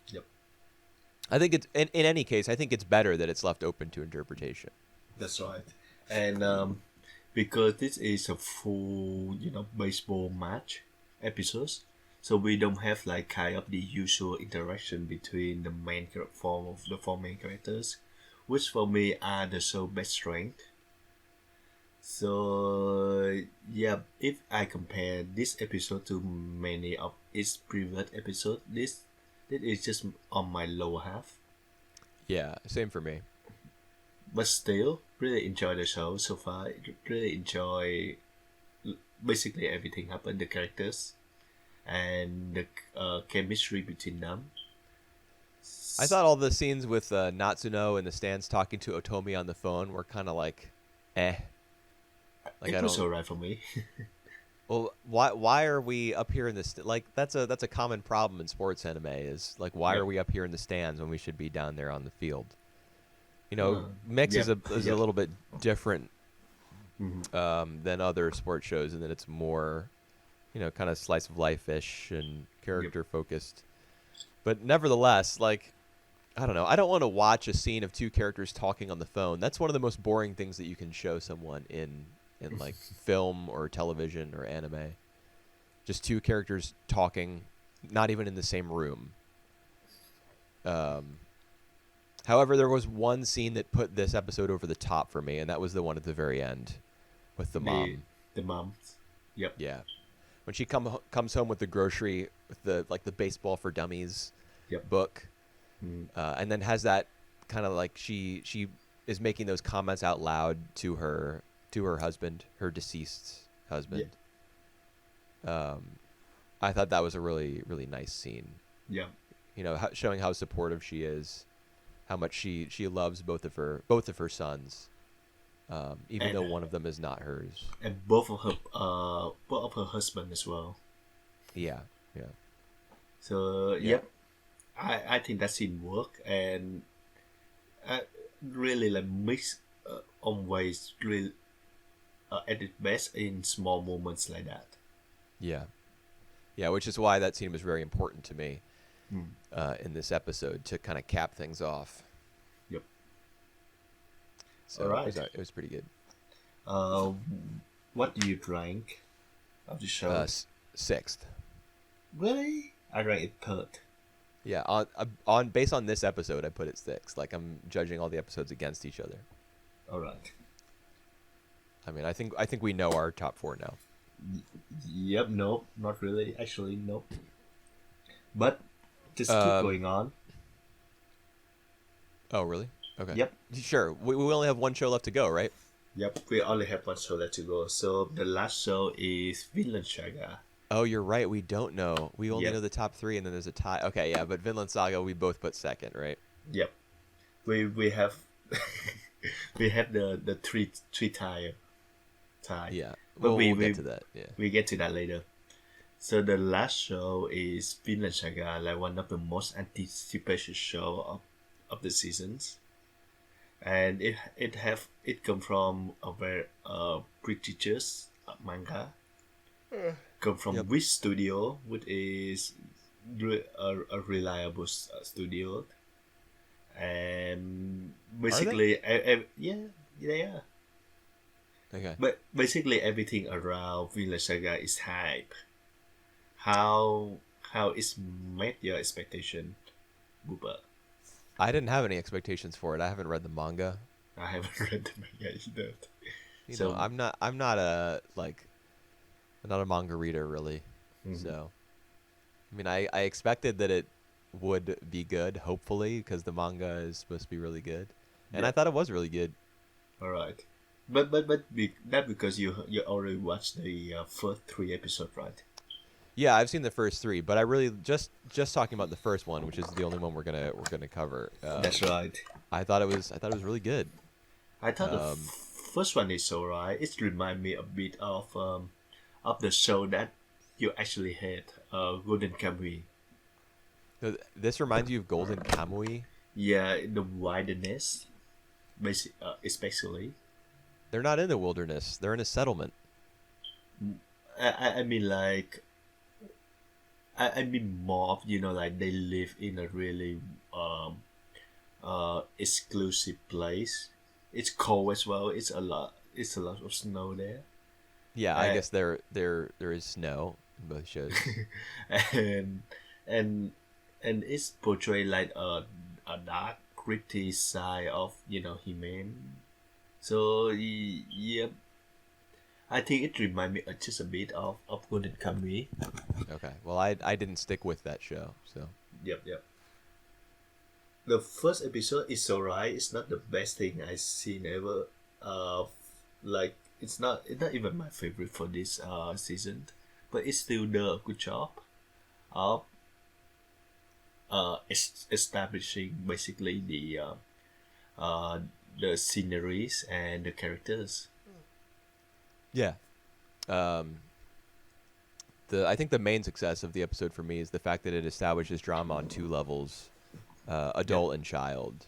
Yep. I think it's in any case, I think it's better that it's left open to interpretation. That's right. And because this is a full, baseball match episodes, so we don't have like kind of the usual interaction between the form of the four main characters, which for me are the show best strength. So yeah, if I compare this episode to many of its previous episodes, this is just on my lower half. Yeah, same for me. But still, really enjoy the show so far. Really enjoy basically everything happened. The characters and the chemistry between them. I thought all the scenes with Natsuno in the stands talking to Otomi on the phone were kind of like, eh. Like it I was don't. alright for me. Well, why are we up here in the like? That's a common problem in sports anime. Is like why Yep. are we up here in the stands when we should be down there on the field? You know, Mix Yep. is a Yep. little bit different Mhm. than other sports shows, and that it's more, you know, kind of slice of life ish and character focused. But nevertheless, like I don't know. I don't want to watch a scene of two characters talking on the phone. That's one of the most boring things that you can show someone in like film or television or anime. Just two characters talking, not even in the same room. Um, However, there was one scene that put this episode over the top for me, and that was the one at the very end with the the mom. the moms. Yep. Yeah, when she comes home with the grocery, with the baseball for dummies Yep. book, Mm, and then has that kind of like she is making those comments out loud to her husband, her deceased husband. Um, I thought that was a really really nice scene. yep. You know, showing how supportive she is, how much she loves both of her sons, even And though one of them is not hers. and both of her husband as well. Yeah, yeah, So yeah. yep, I think that scene work and really like mix always really at its best in small moments like that. Yeah, yeah, which is why that scene was very important to me Mm. in this episode to kind of cap things off. Yep. So All right. it was pretty good. Uh, what do you rank of the show? Sixth. Really? I rank it third. Yeah, on based on this episode, I put it sixth. Like I'm judging all the episodes against each other. All right. I mean, I think we know our top four now. Yep. Nope. Not really. Actually, nope. But just keep Um, going on. Oh, really? Okay. Yep. Sure. We only have one show left to go, right? Yep. We only have one show left to go. So the last show is Vinland Saga. Oh, you're right. We don't know. We only Yep. know the top three, and then there's a tie. Okay, yeah, but Vinland Saga, we both put second, right? Yep. We have we have the three tie. Yeah. But We'll get to that. Yeah. we get to that later. So the last show is Vinland Saga, like one of the most anticipated show of the seasons, and it come from a very prestigious manga, come from Yep. Wish Studio, which is a reliable studio, and basically yeah. Okay. But basically everything around Vinland Saga is hype. How it's met your expectation, Booba? I didn't have any expectations for it. I haven't read the manga. I haven't read the manga either. You So know, I'm not a like I'm not a manga reader really. Mhm. So, I mean, I expected that it would be good, hopefully, because the manga is supposed to be really good, and I Yeah. thought it was really good. All right, but that because you already watched the first three episodes, right? Yeah, I've seen the first three, but I really just talking about the first one, which is the only one we're gonna cover. That's right. I thought it was really good. I thought the Um, first one is alright. It reminds me a bit of the show that you actually had, Golden Kamuy. This reminds you of Golden Kamui. Yeah, the wilderness, especially. They're not in the wilderness. They're in a settlement. I mean like I mean more of, like they live in a really exclusive place. It's cold as well. It's a lot of snow there. Yeah, I Uh, guess there is snow in both shows. and and and it's portrayed like a dark, gritty side of, human. So yeah, I think it reminds me just a bit of Golden Kamuy. Okay. Well, I didn't stick with that show, so Yep. The first episode is alright. It's not the best thing I've seen ever. Like it's not even my favorite for this season, but it's still the good job of establishing basically uh the sceneries and the characters. yeah. Um, I think the main success of the episode for me is the fact that it establishes drama on two levels, adult and child.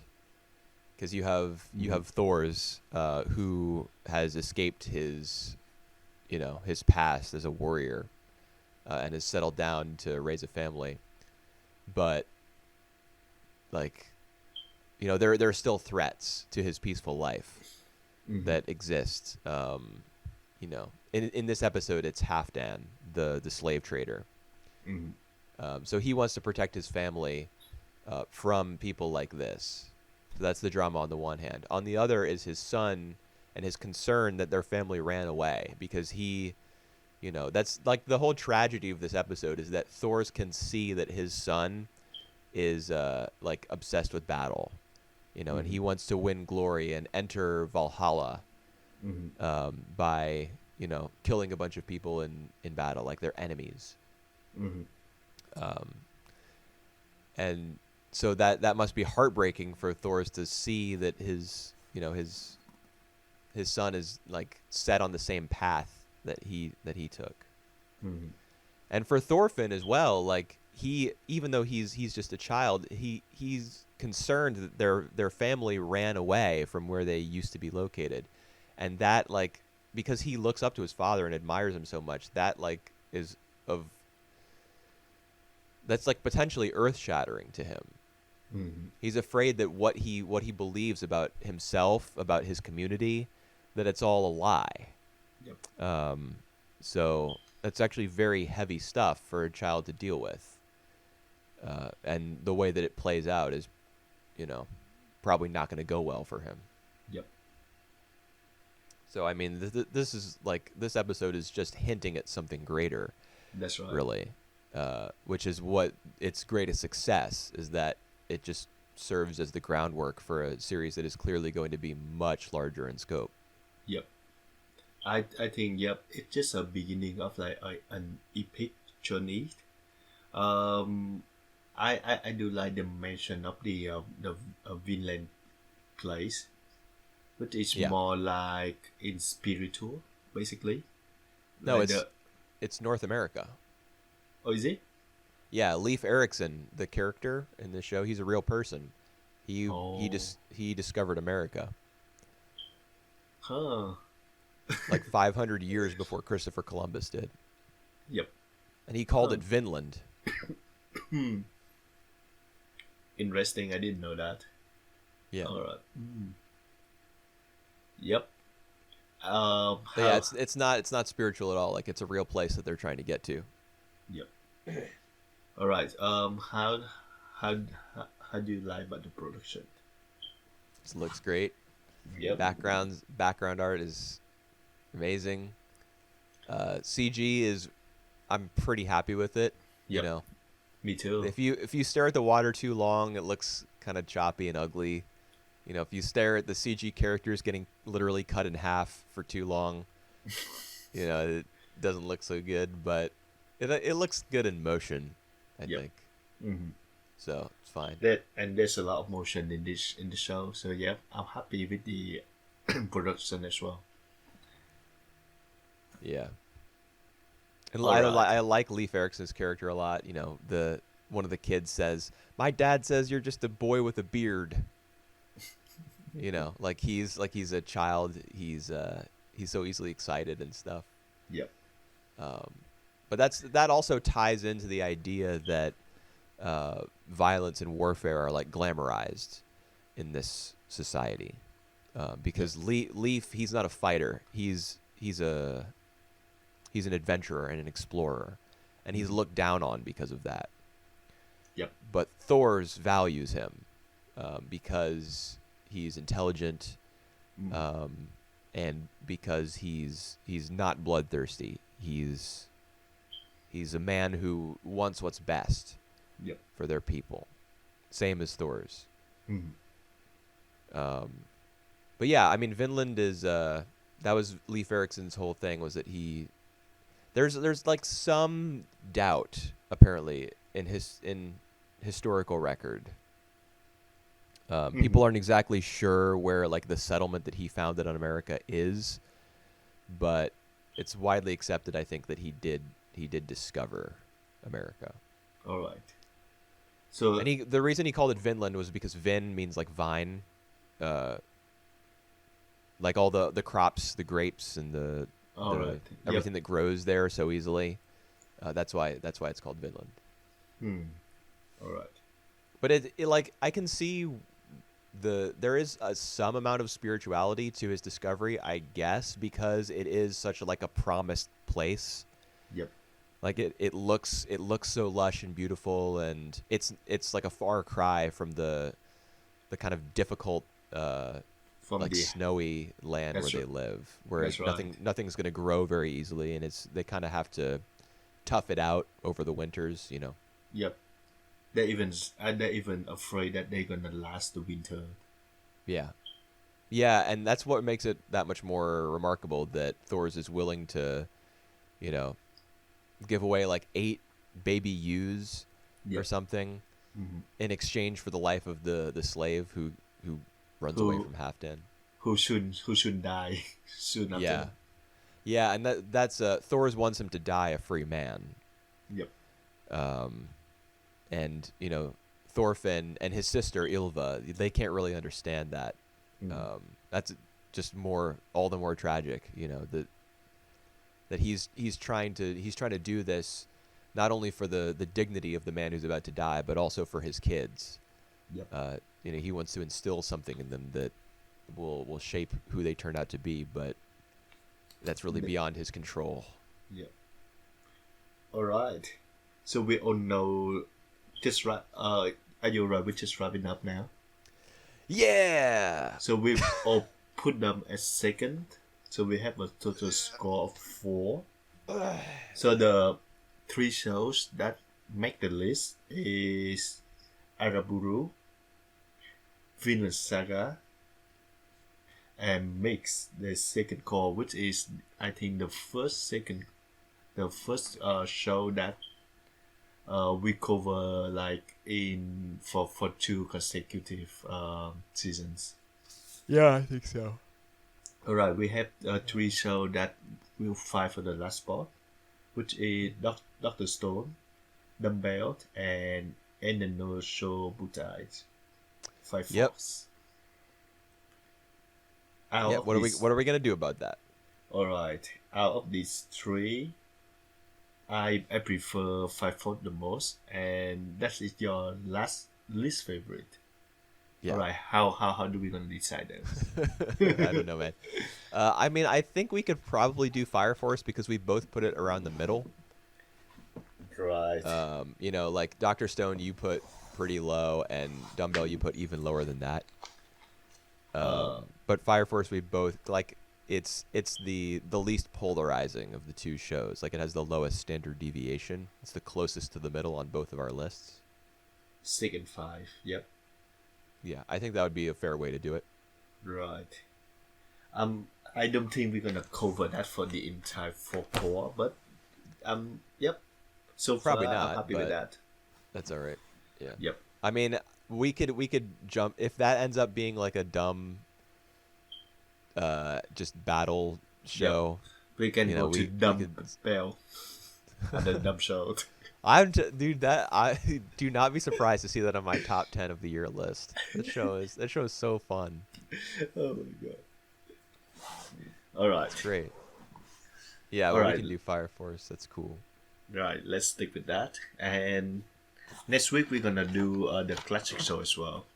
Because you have Thor's who has escaped his, his past as a warrior, and has settled down to raise a family, but like there are still threats to his peaceful life Mm-hmm. that exist. In this episode, it's Halfdan, the slave trader. Mm-hmm. So he wants to protect his family from people like this. So that's the drama on the one hand. On the other is his son and his concern that their family ran away because that's like the whole tragedy of this episode is that Thor can see that his son is like obsessed with battle, and he wants to win glory and enter Valhalla Mm-hmm. by killing a bunch of people in battle, like their enemies. Mm-hmm. Um, and so that must be heartbreaking for Thor to see that his son is like set on the same path that he took. Mm-hmm. And for Thorfinn as well, like even though he's just a child, he's concerned that their family ran away from where they used to be located, and that like because he looks up to his father and admires him so much, that like that's like potentially earth shattering to him. Mm-hmm. He's afraid that what he believes about himself, about his community, that it's all a lie. Yep. So that's actually very heavy stuff for a child to deal with. And the way that it plays out is, probably not going to go well for him. Yep. So, I mean, this is like, this episode is just hinting at something greater, That's right. really, which is what its greatest success is, that it just serves as the groundwork for a series that is clearly going to be much larger in scope. Yep. I think it's just a beginning of like an epic journey. I do like the mention of the Vinland place, but it's Yeah. more like in spiritual, basically. No, Like it's North America. oh, is it? Yeah, Leif Erikson, the character in the show, he's a real person. He Oh. he discovered America Huh. like 500 years before Christopher Columbus did, Yep. and he called Huh. it Vinland. Interesting. I didn't know that. Yeah. All right. Yep. But yeah, it's not spiritual at all. Like, it's a real place that they're trying to get to. Yep. All right. How do you like about the production? It looks great. Yep. Background art is amazing. CG is, I'm pretty happy with it. Yep. Me too. If you stare at the water too long, it looks kind of choppy and ugly. If you stare at the CG characters getting literally cut in half for too long, it doesn't look so good. But it looks good in motion, I Yep. think. Mm-hmm. So it's fine. There's a lot of motion in the show. So yeah, I'm happy with the production as well. Yeah. And All right. I like Leif Erikson's character a lot. One of the kids says, "My dad says you're just a boy with a beard." Like he's a child. He's so easily excited and stuff. Yep. But that also ties into the idea that violence and warfare are like glamorized in this society, because Leif, he's not a fighter. He's an adventurer and an explorer, and he's looked down on because of that. Yep. But Thor's values him because he's intelligent, and because he's not bloodthirsty. He's a man who wants what's best Yep. for their people, same as Thor's. Mm-hmm. But yeah, I mean, Vinland is that was Leif Erikson's whole thing, was that there's like some doubt apparently in historical record. People aren't exactly sure where like the settlement that he founded on America is, but it's widely accepted, I think, that he did discover America. All right. So And the reason he called it Vinland was because Vin means like vine, like all the crops, the grapes, and all right. everything that grows there so easily. That's why it's called Vinland. Hmm. All right. But it like I can see there is some amount of spirituality to his discovery, I guess, because it is such like a promised place. Yep. Like it looks so lush and beautiful, and it's like a far cry from the kind of difficult From like the snowy land where That's they right. live, where That's right. nothing's going to grow very easily, and they kind of have to tough it out over the winters, you know. Yep. They're even afraid that they're gonna last the winter. Yeah. Yeah, and that's what makes it that much more remarkable that Thor's is willing to, you know, give away like 8 baby ewes or Yep. something Hmm. in exchange for the life of the slave who runs away Who from Halfdan. who should die soon Yeah. after. Yeah, and that's Thor's wants him to die a free man. Yep. Um and, you know, Thorfinn and his sister Ylva, they can't really understand that. Mm. That's just all the more tragic, you know, that he's trying to do this not only for the dignity of the man who's about to die, but also for his kids. Yep. You know, he wants to instill something in them that will shape who they turn out to be, but that's really The- beyond his control. Yep. All right. So we all know. Just wrap. Are you right? We're just wrapping up now. Yeah. So we've all put them as second. So we have a total score of 4. So the 3 shows that make the list is Araburu, Vinland Saga, and Mix, the second call, which is I think the first show that we cover like in for 2 consecutive seasons. Yeah, I think so. All right, we have 3 show that will fight for the last spot, which is Doctor Stone, Dumbbell, and No Show Butai. 5 Yep. Fox. Out Yeah, of what these, are we going to do about that? all right. Out of these 3, I prefer 5 Fox the most, and that is your least favorite. Yeah. All right, how do we gonna decide that? I don't know, man. I mean, I think we could probably do Fire Force because we both put it around the middle. Right. You know, like Dr. Stone, you put pretty low, and Dumbbell, you put even lower than that. But Fire Force, we both like. It's the least polarizing of the 2 shows. Like, it has the lowest standard deviation. It's the closest to the middle on both of our lists. 6 and 5. Yep. Yeah, I think that would be a fair way to do it. Right. I don't think we're gonna cover that for the entire 4 core, but yep. So far, Probably I'm not, happy with but- that. That's all right. Yeah. Yep. I mean, we could jump if that ends up being like a dumb, just battle show. We can You go know, to we Dumb could- Bell and the Dumb Show. Dude, that I do not be surprised to see that on my top 10 of the year list. That show is so fun. Oh my god. All right. It's great. Yeah, All well, right. we can do Fire Force. That's cool. Right. Let's stick with that. And next week we're gonna do the classic show as well.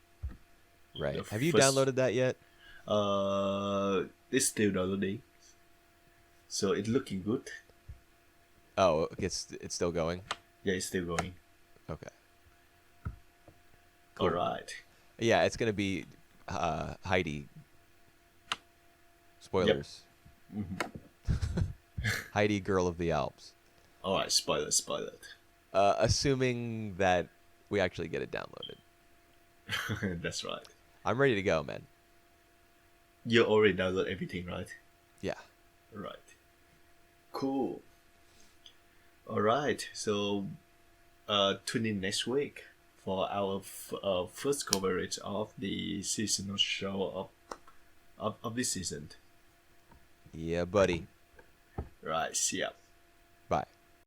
Right. The Have you first- downloaded that yet? It's still downloading, so it's looking good. Oh, it's still going. Yeah, it's still going. Okay. All right. Yeah, it's gonna be Heidi. Spoilers. Heidi, Girl of the Alps. All right. Spoiler. Assuming that we actually get it downloaded. That's right. I'm ready to go, man. You already downloaded everything, right? Yeah. Right. Cool. All right. So, tune in next week for our first coverage of the seasonal show of this season. Yeah, buddy. Right. See ya.